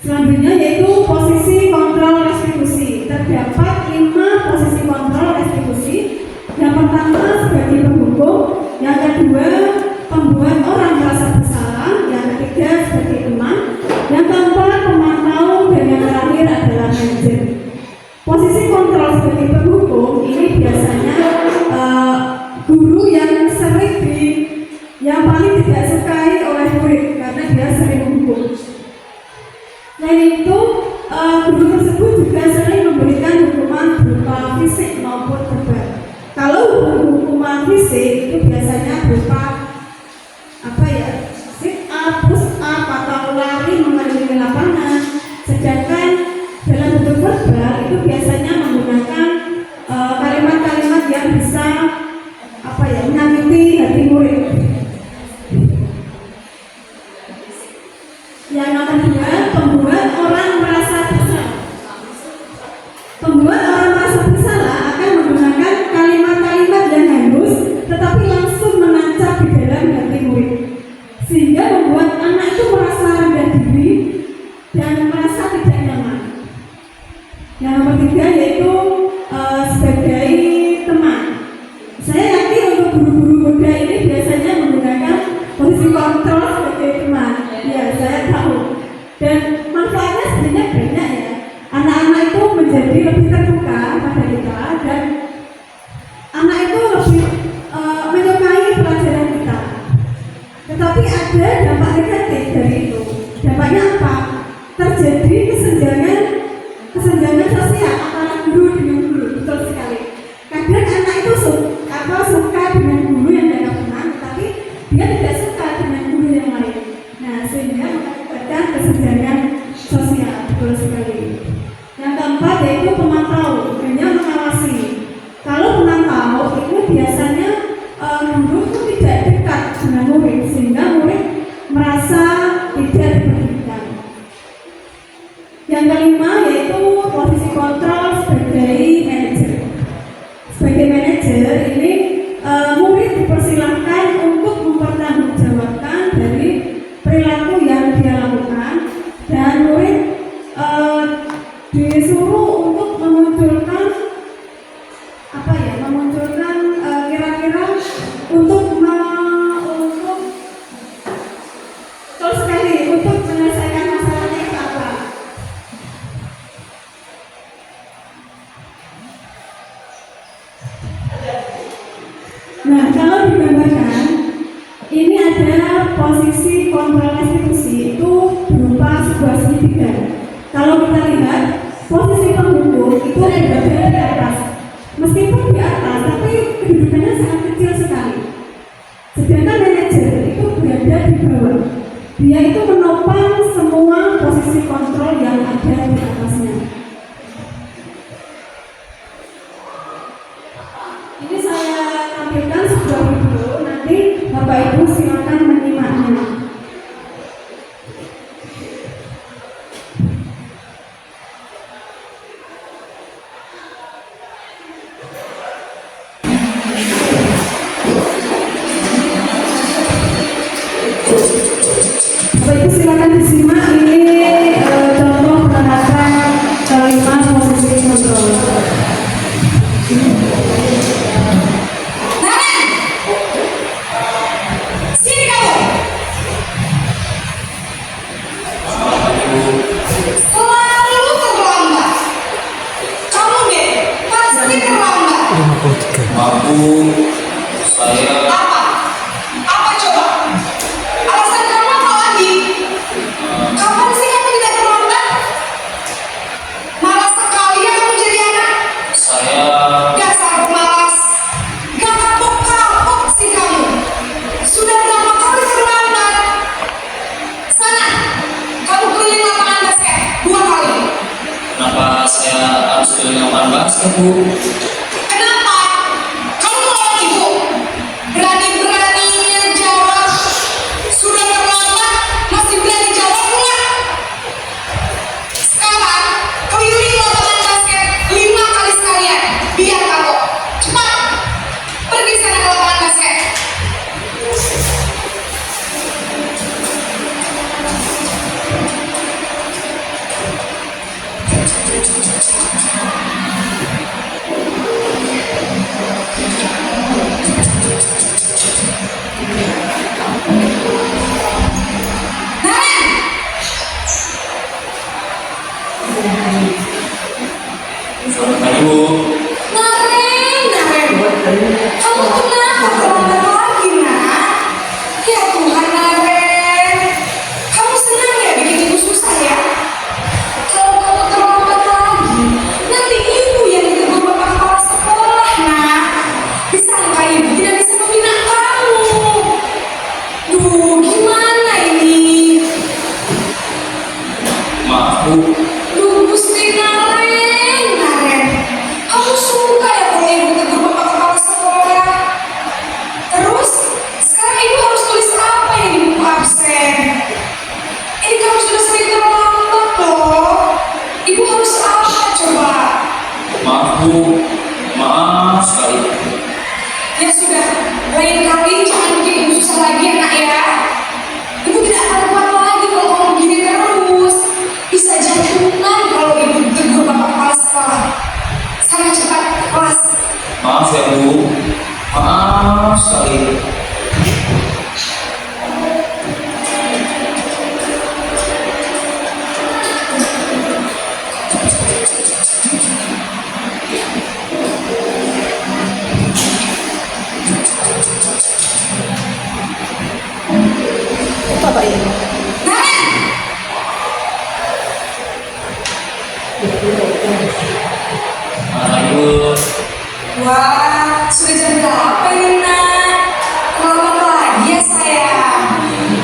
Selanjutnya yaitu posisi kontrol restitusi. Terdapat 5 posisi kontrol restitusi. Yang pertama sebagai penghukum, yang kedua pembuat orang merasa bersalah, yang ketiga sebagai teman, yang keempat pemantau, dan yang terakhir adalah manajer. Posisi kontrol sebagai penghukum ini biasanya guru yang sering yang paling tidak sukai oleh murid karena dia sering menghukum. Selain itu, guru tersebut juga sering memberikan hukuman berupa fisik maupun verbal. Kalau hukuman fisik itu biasanya berupa sit up, push up, atau lari mengelilingi lapangan. Sedangkan dalam bentuk verbal itu biasanya menggunakan kalimat-kalimat yang bisa menyakiti hati murid. Yang kedua, pembuat orang merasa bersalah. Pembuat orang merasa bersalah akan menggunakan kalimat-kalimat yang halus tetapi langsung menancap di dalam hati murid, sehingga membuat anak itu merasa rendah diri dan merasa tidak nyaman. Yang ketiga yaitu sebagai teman. Saya yakin untuk guru-guru muda ini biasanya menggunakan posisi kontrol sebagai teman. Ya, saya tahu. Dan manfaatnya sebenarnya banyak ya. Anak-anak itu menjadi lebih terbuka pada kita dan anak itu lebih menyukai pelajaran kita. Tetapi ada dampak negatif dari itu. Dampaknya apa? Terjadi kesenjangan sosial antara guru dengan guru. Betul sekali. Kadang anak itu suka dengan guru yang dianggap teman, tapi dia tidak suka dengan guru yang lain. Nah, sehingga mengakibatkan kesenjangan sosial. Betul sekali. Yang keempat yaitu pemantau, hanya mengawasi. Kalau pemantau itu biasanya guru itu tidak dekat dengan murid, sehingga murid merasa tidak diperhatikan. Yang kelima yaitu posisi kontrol sebagai manajer. Sebagai manajer ini murid dipersilahkan untuk mempertanggungjawabkan dari perilaku yang dia lakukan, dan murid disuruh untuk memunculkan kira-kira untuk terus sekali untuk menyelesaikan masalahnya itu apa. Nah, kalau digambarkan ini ada posisi kontrol restitusi itu berupa sebuah segitiga. Kalau kita lihat posisi penghukum itu berada di atas, meskipun di atas tapi kedudukannya sangat kecil sekali. Sedangkan manajer itu berada di bawah, dia itu menopang semua posisi kontrol yang ada di atasnya. Ini saya tampilkan sebuah video, nanti Bapak Ibu silakan menyimaknya. Bapak Ibu silakan disimak, ini contoh penerapan kalimat posisi kontrol. Sini kamu. Selalu terlambat. Kamu deh pasti terlambat. Mampu saya Apa? Apa coba? Alasan kamu apa lagi? Kapan sih kamu tidak terlambat? Malas sekali ya kamu jadi anak. saya Dasar pemalas. Gak kapok-kapok sih kamu. Sudah berapa kali terlambat? Sana, kamu keliling lapangan basket 2 kali. kenapa saya harus keliling lapangan basket, Bu? Kenapa? Maaf Bu. Duh, Gusti Naren. Kamu suka ya kalau ibu tegur bapak kepala sekolah? Terus, sekarang ibu harus tulis apa yang di buku absen? Ini kamu sudah sering terlambat loh. Ibu harus apa coba? Maaf Bu. Maaf sekali. Ya sudah, lain kali jangan bikin ibu susah lagi ya nak ya. Ibu tidak akan kuat lagi kalau kamu begini terus. Bisa jantungan kalau ibu tegur bapak kepala sekolah. Sana cepat ke kelas. Maaf ya Bu. Maaf sekali. Mana Ibu? Wah, sudah jam berapa ini nak? Terlambat lagi ya sayang.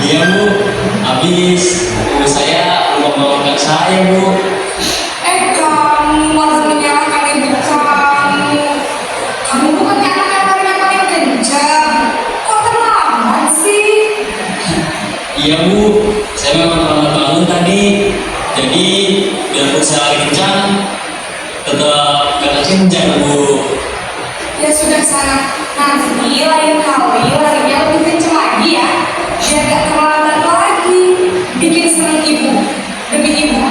Iya Bu. Habis. Bu saya belum membawakan saya Bu. Kamu malah menyalahkan ibu kamu. Kamu bukannya anak yang paling kencang. Kok terlambat sih? Iya Bu. Saya memang terlambat bangun tadi. Jadi biar saya lagi kencang tetap gak kencang Bu. Ya sudah sana. Nanti lain kali larinya lebih kencang lagi ya. Biar gak terlambat lagi. Bikin seneng ibu demi ibu.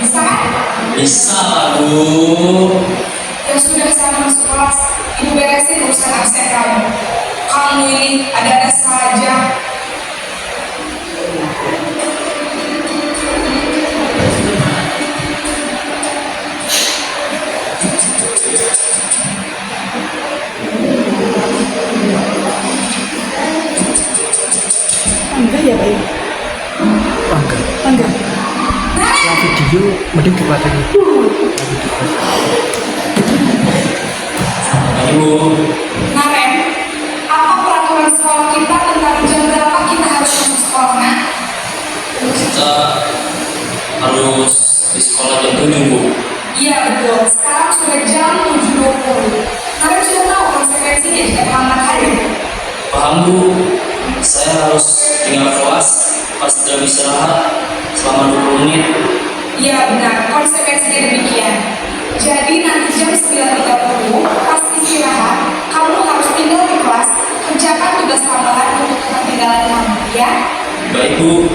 Bisa kan? Bisa lah Bu. Ya sudah sana masuk kelas. Ibu beresin urusan absen kamu. Kamu ini ada-ada saja. Enggak ya Pak? Enggak. Yang video mending dibaca dulu. Ibu. Naren, apa peraturan sekolah kita tentang jam berapa kita harus masuk sekolah? Nah? Kita harus di sekolah jam 7 Bu. Iya betul, sekarang sudah jam 7.20. Naren sudah tahu konsekuensinya jika terlambat hari. Paham Bu. Saya harus tinggal kelas pas jam istirahat selama 20 menit. Iya benar, konsekuensinya demikian. Jadi nanti jam 9.30 pas istirahat, kamu harus tinggal di kelas, kerjakan tugas tambahan untuk ketinggalan kamu, ya? Baik Bu.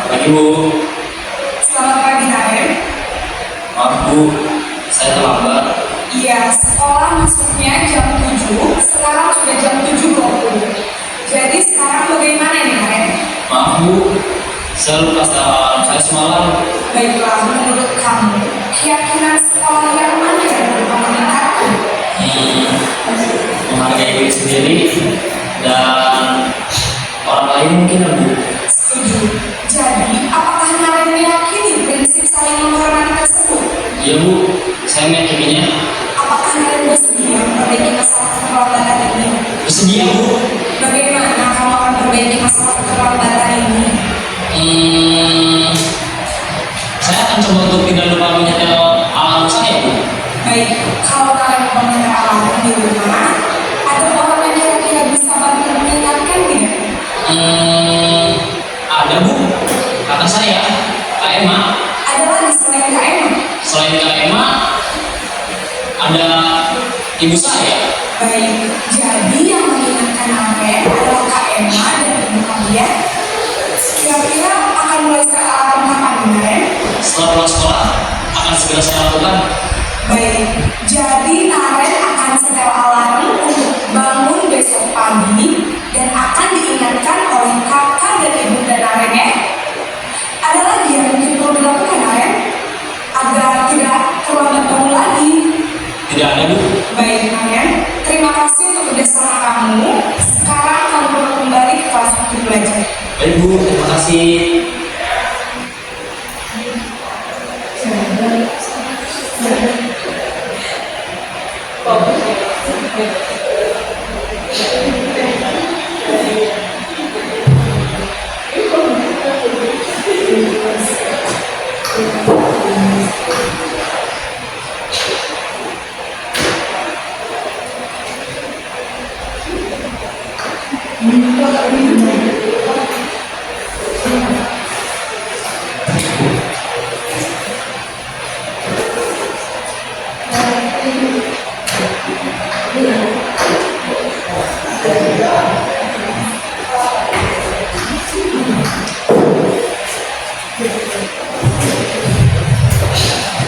Pagi Bu. Selamat pagi Naren. Maaf Bu, saya terlambat. Iya, sekolah masuknya jam 7, sekarang sudah jam 7.20. Jadi sekarang bagaimana nih Naren? Maaf Bu, saya lupa alarm saya semalam. Baiklah, menurut kamu, keyakinan sekolah yang mana yang perlu kamu tingkatkan? Menghargai diri sendiri dan orang lain mungkin Bu. Setuju. Jadi, apakah Naren meyakini prinsip saling menghormati tersebut? Iya Bu, saya meyakininya. Apakah Naren bersedia memperbaiki masalah keterlambatan ini? Bersedia Bu. Bagaimana kamu akan memperbaiki masalah keterlambatan ini? Saya akan coba untuk tidak lupa menyetel alarm saya Bu. Baik, kalau kalian mau menyetel alarm di rumah, ada orang yang kira-kira bisa bantu mengingatkan tidak? Ada Bu, kata saya, Kak Emma. Ada lagi selain Kak Emma? Selain Kak Emma, ada ibu saya. Baik, jadi yang mengingatkan Naren adalah Kak Emma dan ibu kalian. Kira-kira akan mulai setel alarm kapan Naren? Setelah pulang sekolah, akan segera saya lakukan. Baik, jadi Naren akan setel alarm untuk bangun besok pagi dan akan diingatkan oleh kakak dan ibunda Naren ya. Ada lagi yang mungkin perlu dilakukan Naren agar tidak terlambat bangun lagi. Tidak ada Bu. Baik Naren, terima kasih untuk kerjasama kamu. Sekarang kamu perlu kembali ke kelas aja. Baik Bu, terima kasih.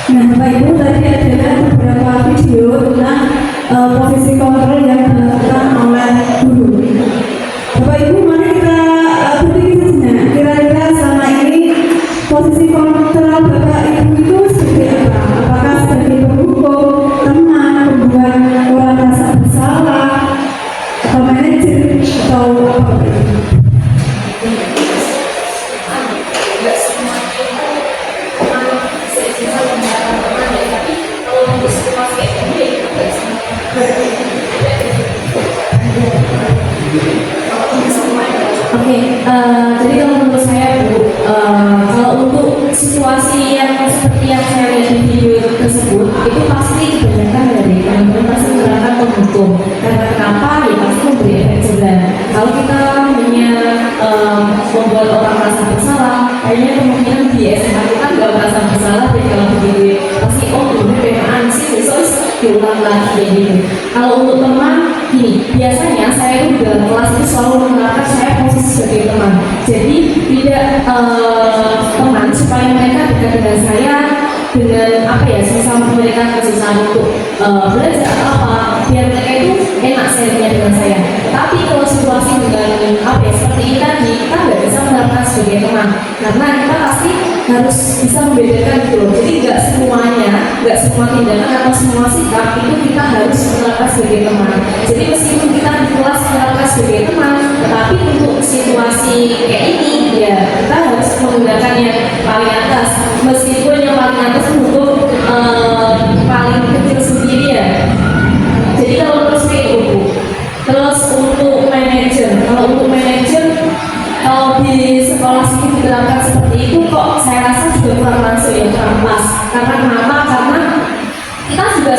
Nah, Bapak Ibu, tadi ada beberapa video tentang posisi kontrol yang dilakukan oleh guru. Bapak Ibu, mari kita berpikir sejenak. Kira-kira selama ini posisi kontrol Bapak Ibu itu seperti apa? Apakah sebagai pendukung, teman, pembuat orang merasa bersalah, atau manajer, atau apa? Oke, jadi kalau menurut saya Bu, kalau untuk situasi yang seperti yang saya lihat di video tersebut, itu pasti kebanyakan dari teman-teman pasti menggunakan pendukung. Karena kenapa? Ya pasti memberi efek jerah. Kalau kita hanya membuat orang merasa bersalah, kayaknya kemungkinan di SMA kita nggak merasa bersalah. Jadi kalau begitu pasti ini beneran sih besok diulang lagi kayak gitu. Kalau untuk teman, gini, biasanya saya itu di dalam kelas itu selalu menerapkan saya posisi sebagai teman. Jadi tidak teman supaya mereka dekat dengan saya dengan apa ya, sama mereka kesusahan untuk belajar atau apa, biar mereka itu enak sharingnya dengan saya. Tapi kalau situasi dengan apa ya seperti ini tadi, kita nggak bisa menerapkan sebagai teman karena kita pasti harus bisa membedakan gitu loh. Jadi nggak semua tindakan atau semua sikap itu kita harus menerapkan sebagai teman. Jadi meskipun kita di kelas menerapkan sebagai teman, tetapi untuk situasi kayak ini ya kita harus menggunakan yang paling atas. Meskipun yang paling atas untuk paling kecil sendiri ya. Jadi kalau terus kayak itu. Terus untuk manajer, kalau di sekolah sini diterapkan seperti itu kok saya rasa juga kurang masuk ya, kurang pas. Karena kenapa? Karena kita juga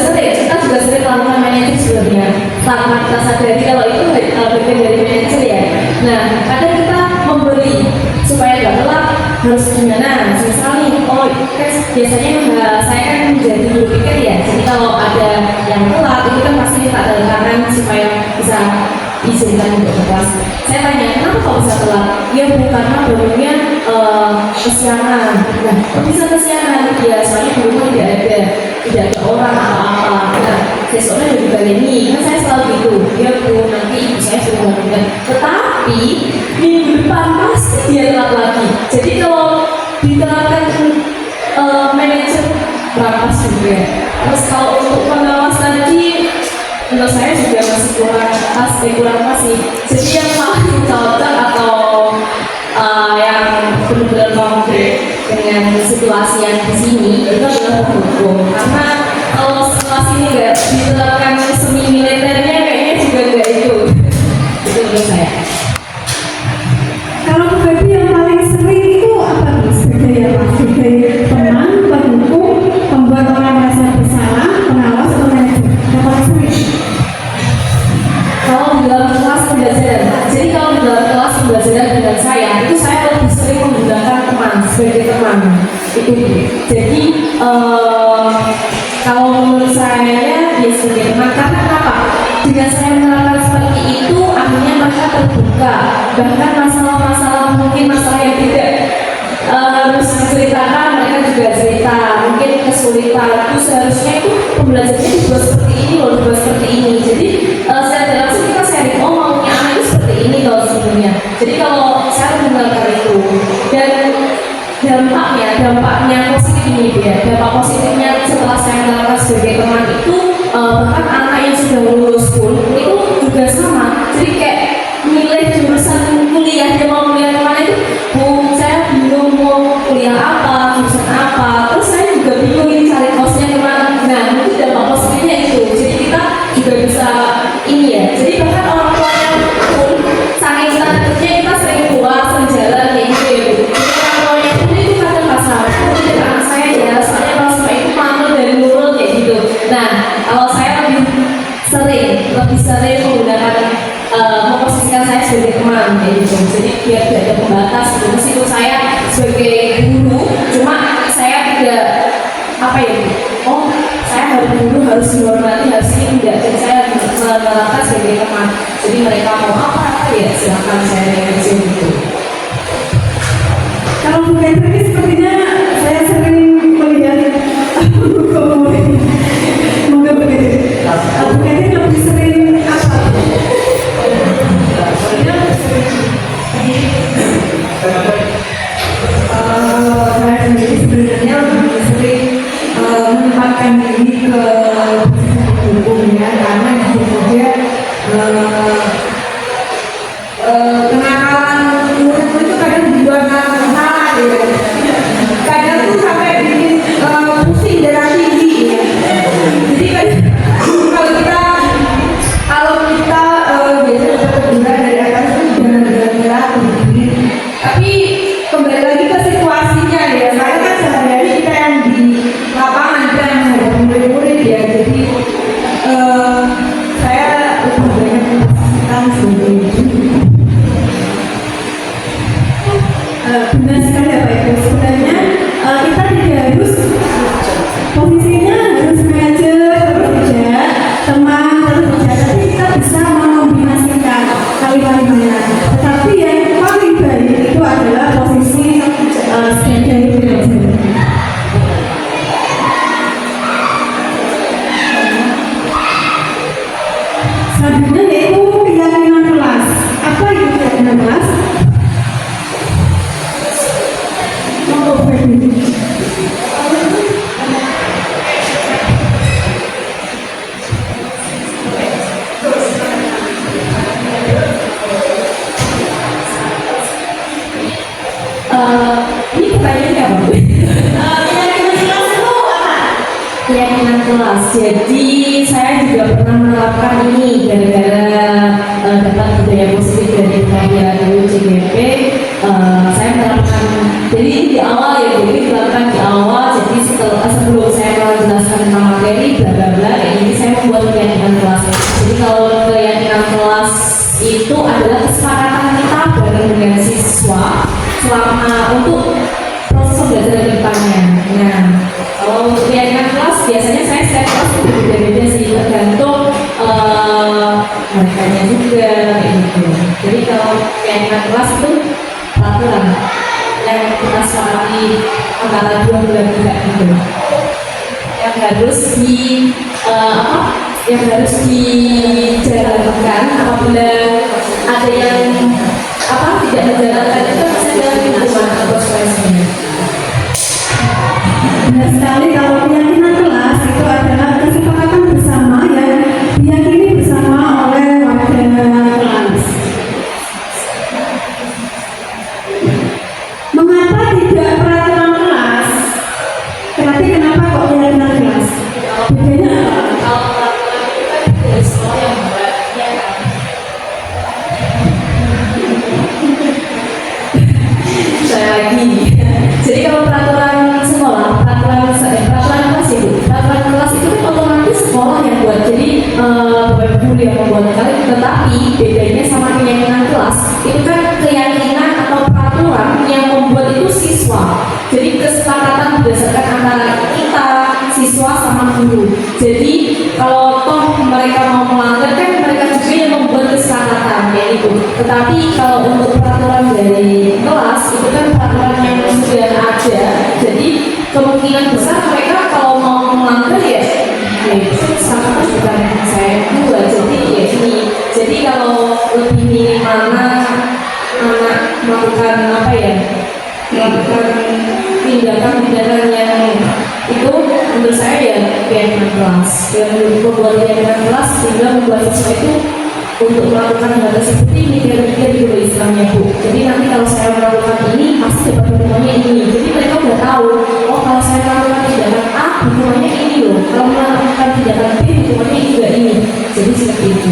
sering melakukan manajer sebelumnya tanpa kita sadari kalau itu bagian dari manajer ya. Nah, kadang kita memberi supaya nggak telat harus gimana? Misalnya biasanya saya kan menjadi guru pikir ya. Jadi kalau ada yang telat itu kan pasti minta tanda tangan supaya bisa izinkan untuk ke kelas. Saya tanya, kenapa kok bisa telat? Ya karena bangunnya kesiangan. Nah, kok bisa kesiangan? Ya soalnya di rumah tidak ada orang apa-apa. Nah, besoknya udah dibaleni. Kan saya selalu gitu. Ya Bu, nanti ibu saya sudah bangunkan. Tetapi minggu depan pasti dia telat lagi. Jadi kalau diterapkan manajer berapa juga. Terus kalau untuk pengawas tadi menurut saya juga masih kurang pas sih. Jadi yang paling cocok atau yang benar-benar konkret dengan situasi yang di sini itu adalah pendukung. Karena kalau situasi ini nggak diterapkan semi militernya kayaknya juga nggak itu menurut saya. Kalau bagi yang paling sering itu apa nih? Sebagai teman, pendukung, pembuat orang merasa bersalah, pengawas, atau manajer? Yang paling sering? Kalau di dalam kelas pembelajaran, jadi kalau di dalam kelas pembelajaran dengan saya, itu saya lebih sering menggunakan teman sebagai teman. Itu. Jadi kalau menurut saya ya sebagai teman. Karena kenapa? Dengan saya menerapkan seperti itu, akhirnya mereka terbuka. Bahkan masalah-masalah mungkin masalah yang tidak harus diceritakan, mereka juga cerita. Mungkin kesulitan itu seharusnya itu pembelajarannya dibuat seperti ini loh, dibuat seperti ini. Jadi secara langsung kita sharing, oh maunya anak itu seperti ini loh sebenarnya. Jadi kalau saya menggunakan itu dan dampaknya positif ini ya. Dampak positifnya setelah saya menerapkan sebagai teman itu bahkan anak yang sudah lulus pun itu juga sama. Jadi kayak milih jurusan kuliah dia mau saya sebagai teman kayak gitu. Jadi biar tidak ada pembatas gitu. Meskipun saya sebagai guru, cuma saya tidak apa ya, oh saya harus guru harus dihormati, harus ini tidak. Jadi saya menerapkan sebagai teman. Jadi mereka mau apa ya silakan saya aja gitu. Kalau Bu Catherine sepertinya saya sering melihat mungkin begitu. Bu Catherine lebih sering apa? Saya sendiri sebenarnya lebih sering menempatkan diri ke hukum ya, karena di situ dia kenakalan murid itu kadang di luar nalar ya, kadang tuh sampai bikin pusing darah tinggi ya. Jadi kan kalau kita biasanya dapat teguran dari atas itu jangan gara-gara begini. Tapi kembali lagi ke situasinya ya, karena kan sehari-hari kita yang di lapangan, kita yang menghadapi murid-murid ya, jadi saya lebih banyak memposisikan sebagai ibu. Benar sekali ya Pak Ibu. Sebenarnya kita tidak harus posisinya harus mengajar terus saja, teman terus saja, tapi kita bisa mengombinasikan kali-kalinya. Tetapi yang paling baik itu adalah posisi sebagai pengajar. Selanjutnya yaitu keyakinan kelas. Apa itu keyakinan kelas? Ini pertanyaannya apa? Keyakinan kelas. Jadi saya juga pernah menerapkan ini gara-gara dapat budaya positif dari kalian CGP. Saya menerapkan. Jadi di awal ya, jadi diterapkan di awal. Jadi sebelum saya menjelaskan tentang materi, bla bla bla, ini saya membuat keyakinan kelas. Jadi kalau keyakinan kelas itu adalah kesepakatan kita bareng dengan siswa selama untuk proses pembelajaran ke depannya. Nah, kalau untuk keyakinan kelas biasanya saya setiap kelas itu berbeda-beda sih, tergantung mereka juga gitu. Jadi kalau keyakinan kelas itu peraturan yang kita sepakati antara dua belah pihak gitu, yang harus yang harus dijalankan. Apabila ada yang tidak menjalankan itu pasti ada hukuman atau konsekuensinya. Benar sekali, kalau keyakinan kelas itu adalah kesepakatan bersama yang diyakini bersama oleh warga kelas. Mengapa tidak peraturan kelas? Tapi kenapa kok keyakinan kelas? Bedanya apa? Kalau peraturan itu kan dari sekolah yang buat, ya kan? Saya lagi. Jadi kalau peraturan sekolah, peraturan kelas itu kan otomatis sekolah yang buat. Jadi bukan guru yang membuat kali. Tetapi bedanya sama keyakinan kelas, itu kan keyakinan atau peraturan yang membuat itu siswa. Jadi kesepakatan berdasarkan antara kita, siswa sama guru. Jadi kalau toh mereka mau melanggar kan mereka juga yang membuat kesepakatan kayak gitu. Tetapi kalau untuk peraturan dari kelas itu kan peraturan yang sudah ada. Jadi kemungkinan besar mereka kalau mau melanggar ya kesepakatan bukan saya buat. Jadi ya ini. Jadi kalau lebih minim mana anak melakukan melakukan tindakan yang itu menurut saya ya keyakinan kelas. Yang membuat keyakinan kelas sehingga membuat siswa itu untuk melakukan hal tersebut ini dia dulu istilahnya Bu. Jadi nanti kalau saya melakukan ini pasti dapat hukumannya ini. Jadi mereka udah tahu, oh kalau saya melakukan tindakan A hukumannya ini loh. Kalau melakukan tindakan B hukumannya juga ini. Jadi seperti itu.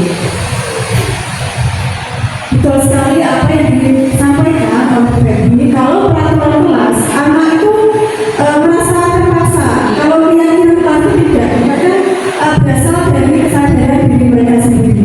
Betul sekali apa yang disampaikan oleh Feby. Kalau peraturan kelas, anak itu merasa terpaksa. Kalau keyakinan kelas itu tidak, maka berasal dari kesadaran diri mereka sendiri.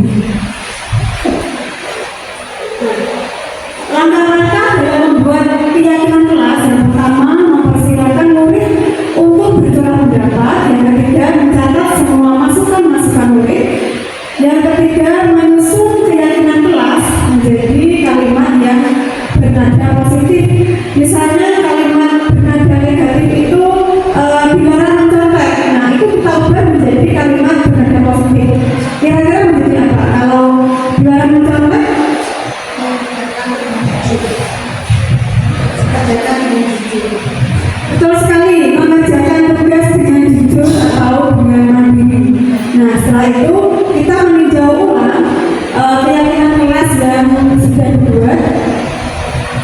bernada positif. Misalnya kalimat bernada negatif itu dilarang mencontek. Nah, itu kita ubah menjadi kalimat bernada positif. Kira-kira menjadi apa? Kalau dilarang mencontek, betul sekali, mengerjakan tugas dengan jujur atau dengan mandiri. Nah, setelah itu kita meninjau ulang keyakinan kelas yang sudah dibuat.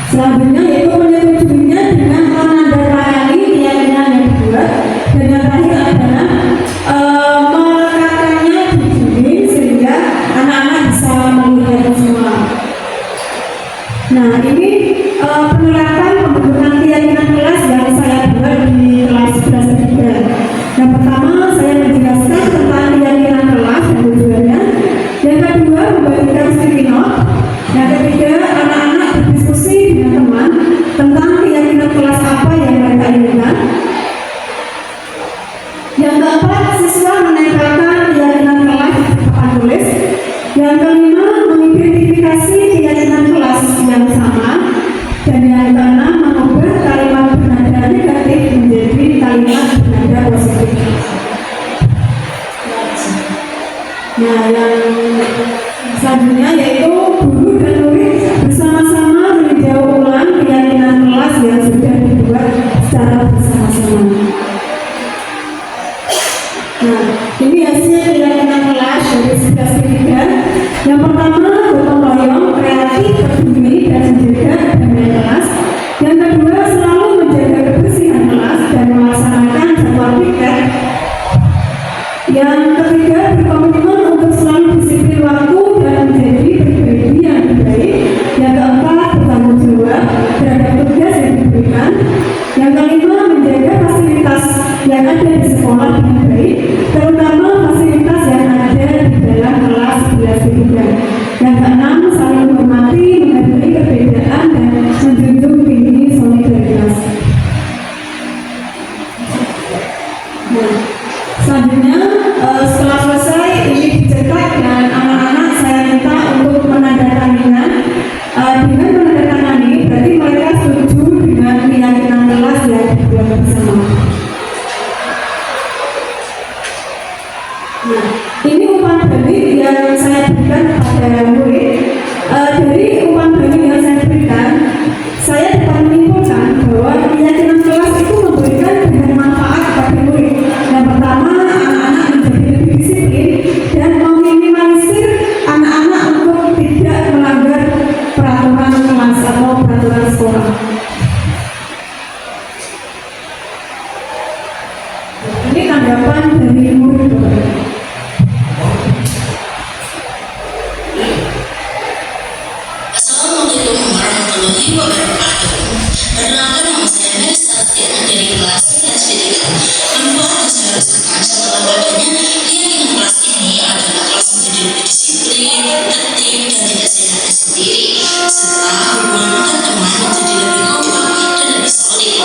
Selanjutnya yaitu menyetujuinya dengan menandatangani keyakinan yang dibuat. Dan yang terakhir adalah melekatkannya di dinding sehingga anak-anak bisa melihat semua. Nah, ini penerapan pembentukan keyakinan kelas yang saya buat di kelas 11 Yang pertama, saya menjelaskan tentang keyakinan kelas dan tujuannya. Yang kedua, membagikan sticky note. Yang ketiga, anak-anak berdiskusi dengan teman tentang keyakinan kelas apa yang mereka inginkan. Yang keempat, siswa menempelkan keyakinan kelas di papan tulis. Yang kelima, mengidentifikasi keyakinan kelas yang sama. Dan yang keenam, mengubah kalimat bernada negatif menjadi kalimat bernada positif. Nah, yang selanjutnya yaitu guru dan murid bersama-sama meninjau ulang keyakinan kelas yang sudah dibuat secara bersama-sama. Nah, ini hasil keyakinan kelas dari 11 Yang pertama, gotong royong, kreatif, peduli, dan menjaga damai kelas. Yang kedua, selalu menjaga kebersihan kelas dan melaksanakan jadwal piket. Yang ketiga, berkomitmen untuk selalu disiplin waktu dan menjadi pribadi yang baik. Yang keempat, bertanggung jawab terhadap tugas yang diberikan. Yang kelima, menjaga fasilitas yang ada di sekolah dengan baik, terutama fasilitas yang ada di dalam kelas 11 Yang keenam, saling menghormati, menghargai perbedaan dan menjunjung tinggi solidaritas. Nah, selanjutnya setelah selesai ini dicetak dan anak-anak saya minta untuk menandatanganinya. Dengan menandatangani berarti mereka setuju dengan keyakinan kelas yang dibuat bersama. Nah, ini umpan balik yang saya berikan kepada murid. Dari umpan balik yang saya berikan, saya dapat menyimpulkan bahwa keyakinan kelas itu memberikan banyak manfaat bagi murid. Yang pertama, anak-anak menjadi lebih disiplin dan meminimalisir anak-anak untuk tidak melanggar peraturan kelas atau peraturan sekolah. Ini tanggapan dari murid. Assalamualaikum warahmatullahi wabarakatuh. Perkenalkan, nama saya Mary Salatiana dari kelas 11 Manfaat yang saya rasakan setelah adanya keyakinan kelas ini adalah kelas menjadi lebih disiplin, tertib, dan tidak seenaknya sendiri, serta hubungan antar teman menjadi lebih kompak dan lebih solid.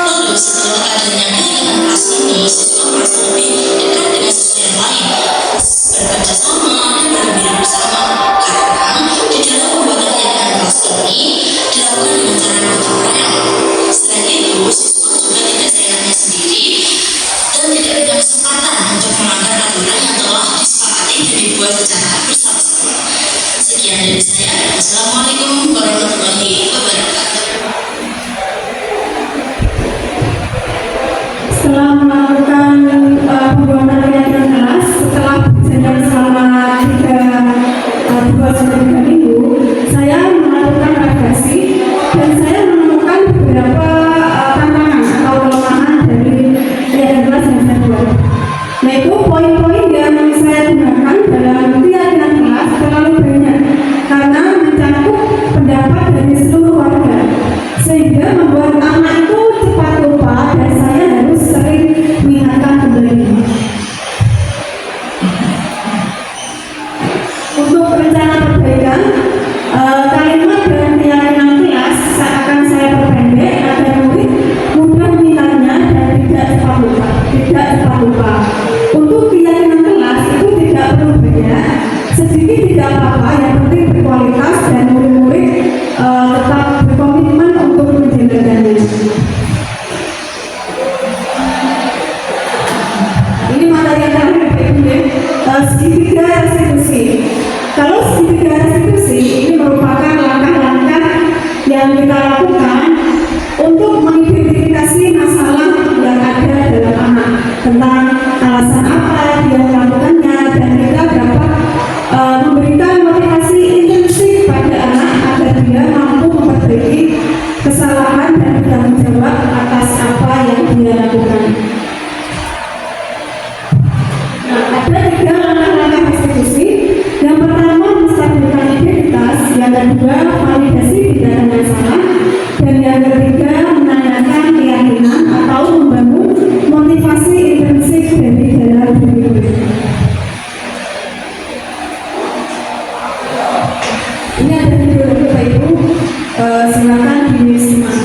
Lalu setelah adanya keyakinan kelas ini, siswa merasa lebih dekat dengan siswa yang lain, bekerja sama dan bergembira bersama, karena di dalam pembuatan keyakinan kelas ini dilakukan dengan cara gotong royong. Selain itu, siswa juga tidak seenaknya sendiri dan tidak punya kesempatan untuk melanggar aturan yang telah disepakati dan dibuat secara bersama-sama. Sekian dari saya. Wassalamualaikum warahmatullahi wabarakatuh. Setelah melakukan pembuatan keyakinan kelas, setelah berjalan selama 2-3 minggu, saya melakukan refleksi dan saya menemukan beberapa tantangan atau kelemahan dari keyakinan kelas yang saya buat. Yaitu poin-poin yang saya gunakan dalam keyakinan kelas terlalu banyak karena mencakup pendapat dari seluruh warga, sehingga membuat anak itu cepat lupa dan saya harus sering mengingatkan kembali. Untuk rencana perbaikan, kalimat dan keyakinan kelas akan saya perpendek agar murid mudah mengingatnya dan tidak cepat lupa. Untuk keyakinan kelas itu tidak perlu banyak, sedikit tidak apa-apa, yang penting berkualitas dan murid-murid tetap Ini ada video Bapak Ibu, silakan disimak.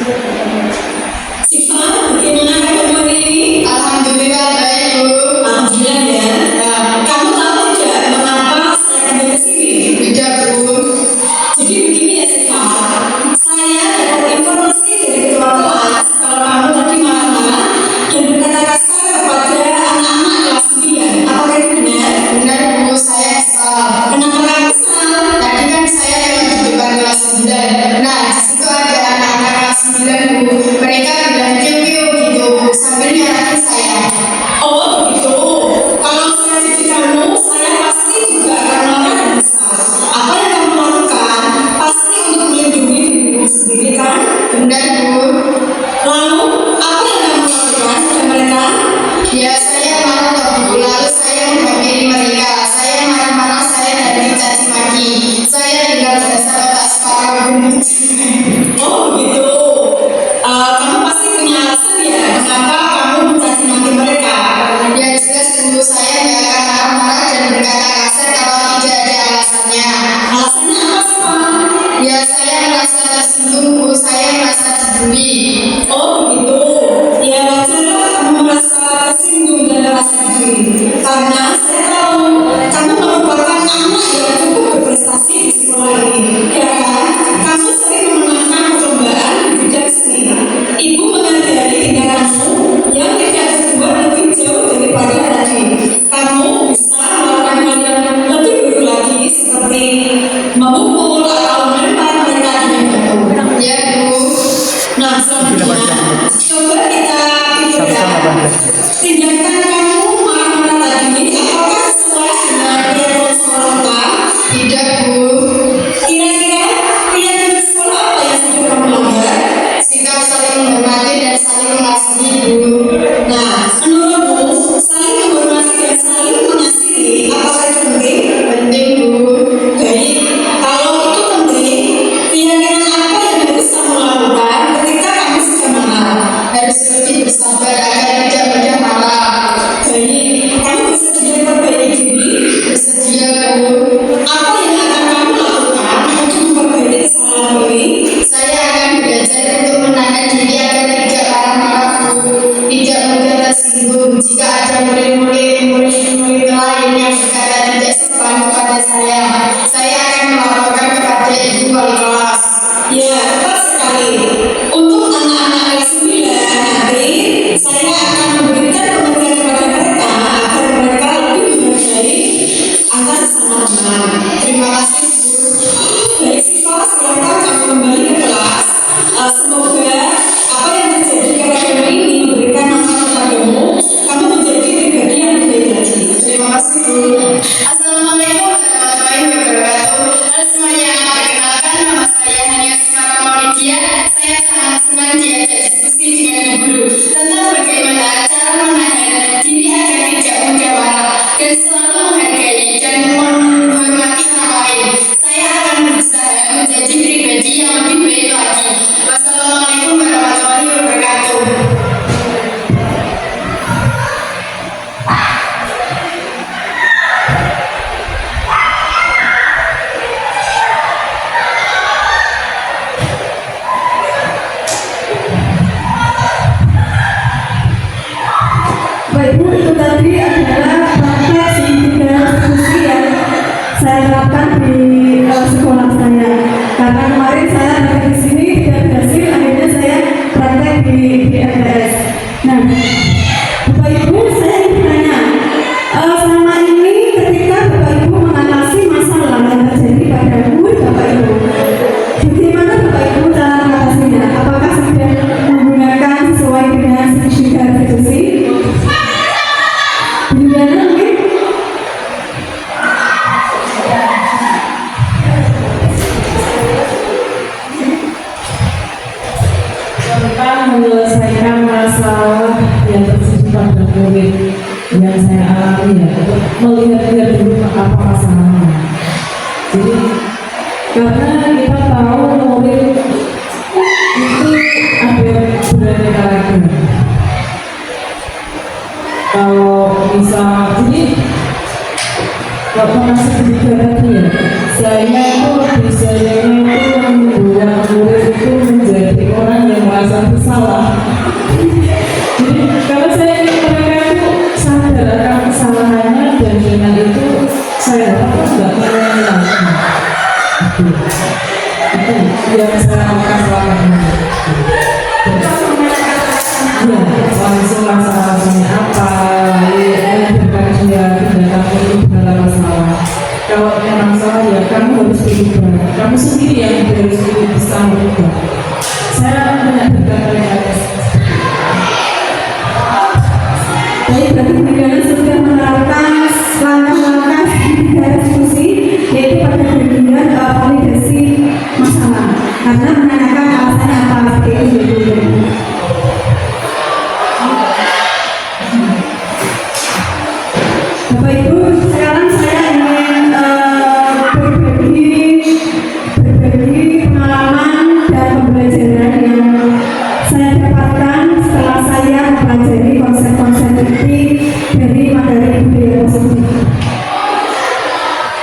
Siva, bagaimana kamu hari ini? Alhamdulillah baik Bu. Alhamdulillah ya. Kamu tahu tidak mengapa saya ada di sini? Tidak Bu. Jadi begini ya Siva, saya dapat informasi dari ketua kelas kalau kamu tadi marah-marah dan berkata kasar kepada anak-anak kelas 9. Apakah itu benar? Benar Bu, saya kesal. Kenapa kamu kesal? Tadi kan saya lewat di depan kelas 9. Nah, di situ ada anak-anak kelas 9 Bu. Mereka bilang kiu-kiu gitu sambil nyaratin saya. Oh begitu. Kalau saya jadi kamu, saya pasti juga akan marah dan kesal. Apa yang kamu lakukan pasti untuk melindungi dirimu sendiri kan? Benar Bu. Lalu apa yang kamu lakukan pada mereka? Ya saya marah loh Bu. Lalu saya menghampiri mereka. Saya marah-marah, saya dan dicaci maki. Saya bilang dasar otak separuh gendut. Oh begitu. Kamu pasti punya alasan ya kenapa kamu mencaci maki mereka. Ya jelas Bu, saya nggak akan marah-marah dan berkata kasar kalau tidak ada alasannya. Alasannya apa sih Pak? Ya saya merasa tersinggung Bu, saya merasa dibully. Oh begitu. Ya wajar kamu merasa tersinggung dan merasa dibully. Karena saya tahu kamu merupakan anak yang cukup berprestasi di sekolah ini. Ya kan? Kamu sering memenangkan perlombaan di bidang seni. Ibu menghargai tindakanmu yang tidak berbuat lebih jauh daripada tadi. Kamu bisa melakukan hal yang lebih buruk lagi seperti memukul atau melempar mereka dengan batu. Ya Bu. Nah, selanjutnya coba kita pikirkan tindakan kamu marah-marah tadi apakah sesuai dengan peraturan sekolah kita? Tidak Bu. Kira-kira peraturan sekolah apa yang sudah kamu langgar? Sikap saling menghormati dan saling mengasihi Bu. Nah, menurutmu saling menghormati dan saling mengasihi apakah itu penting? Penting Bu. Baik, kalau itu penting, keyakinan apa yang harus kamu lakukan ketika kamu sedang marah? Harus lebih bersabar agar tidak mudah marah. Baik, kamu bersedia memperbaiki diri? Bersedia Bu. Apa yang akan kamu lakukan untuk memperbaiki kesalahan ini? Saya akan belajar untuk menahan diri agar tidak marah-marah Bu. Tidak mudah tersinggung jika ada murid-murid lain yang berkata tidak sopan kepada saya. Saya akan melaporkan kepada ibu wali kelas. Ya, tepat sekali. Untuk anak-anak kelas 9 nanti, saya akan memberikan pengertian kepada mereka agar mereka lebih menghargai antar sesama teman. Terima kasih Bu. Baik Siva, silakan kamu kembali ke kelas. Semoga apa yang terjadi kepadamu ini memberikan manfaat kepadamu. Kamu menjadi pribadi yang lebih baik lagi. Terima kasih Bu. Assalamualaikum warahmatullahi wabarakatuh. Halo semuanya, perkenalkan nama saya Hania Sumara Maulidia. Saya sangat senang diajak diskusi dengan guru tentang bagaimana cara menahan diri agar tidak mudah marah dan selalu menghargai dan menghormati orang lain. Saya akan berusaha menjadi pribadi yang lebih baik lagi. Wassalamualaikum warahmatullahi wabarakatuh. Bapak Ibu, itu tadi adalah praktek segitiga diskusi yang saya terapkan di sekolah saya. Karena kemarin saya praktek di sini tidak berhasil, akhirnya saya praktek di MTS. Nah, Bapak Ibu, saya ingin tanya, selama ini ketika Bapak Ibu mengatasi masalah yang terjadi pada murid Bapak Ibu, bagaimana Bapak Ibu cara mengatasinya? Apakah sudah menggunakan sesuai dengan segitiga diskusi? Gimana mungkin? Tentang menyelesaikan masalah yang terjadi pada murid yang saya alami ya, untuk melihat-lihat dulu apa masalahnya. Jadi karena kita tahu murid itu ada beraneka ragam. Kalau misal jadi waktu masih di tadi ya, saya itu bisa Itu yang saya lakukan selama ini. Ya, langsung masalahnya apa, bukan dia tidak perlu dalam masalah. Kalau memang salah ya kamu harus berubah. Kamu sendiri yang harus bisa berubah. Saya menyadarkan mereka. Baik, berarti Megana sudah menerapkan langkah-langkah di diskusi, yaitu pada bagian validasi masalah, karena menanyakan alasannya apa seperti itu. Bapak Ibu, sekarang saya ingin berbagi pengalaman dan pembelajaran yang saya dapatkan setelah saya mempelajari konsep-konsep inti dari materi budaya positif.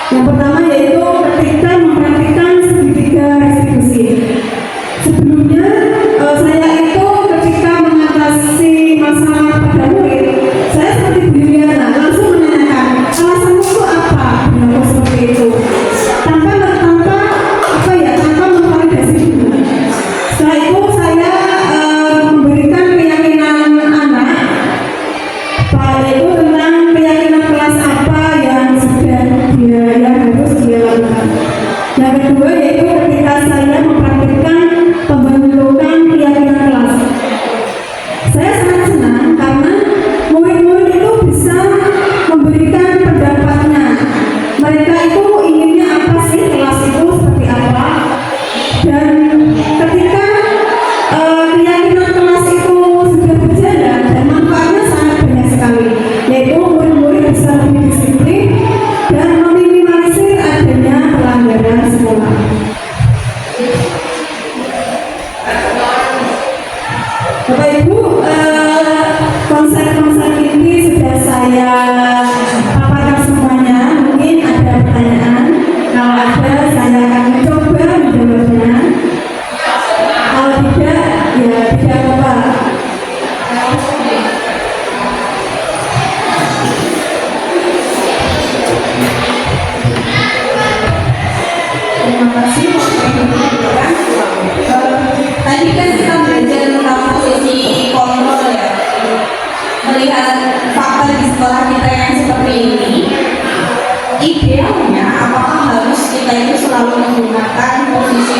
Yang pertama yaitu ketika mempraktikkan segitiga restitusi. Sebelumnya saya itu ketika mengatasi masalah pada murid, saya seperti Bu Yuliana langsung menanyakan alasanmu itu apa dengan seperti itu, tanpa memvalidasi dulu. Setelah itu saya memberikan keyakinan anak, yaitu tentang keyakinan kelas apa yang harus dia lakukan. Yang kedua yaitu ketika saya mempraktikkan pembentukan keyakinan kelas. Saya sangat senang karena murid-murid itu bisa memberikan pendapatnya. Mereka itu inginnya apa sih, kelas itu seperti apa. Dan ketika keyakinan kelas itu sudah berjalan dan manfaatnya sangat banyak sekali, yaitu murid-murid bisa lebih disiplin dan meminimalisir adanya pelanggaran sekolah. Bapak Ibu, konsep-konsep ini sudah saya paparkan semuanya. Mungkin ada pertanyaan. Kalau ada, saya akan mencoba menjawabnya. Kalau tidak, ya tidak apa-apa. Terima kasih. Tadi kan kita belajar tentang posisi kontrol ya, melihat fakta di sekolah kita yang seperti ini. Idealnya apakah harus kita itu selalu menggunakan posisi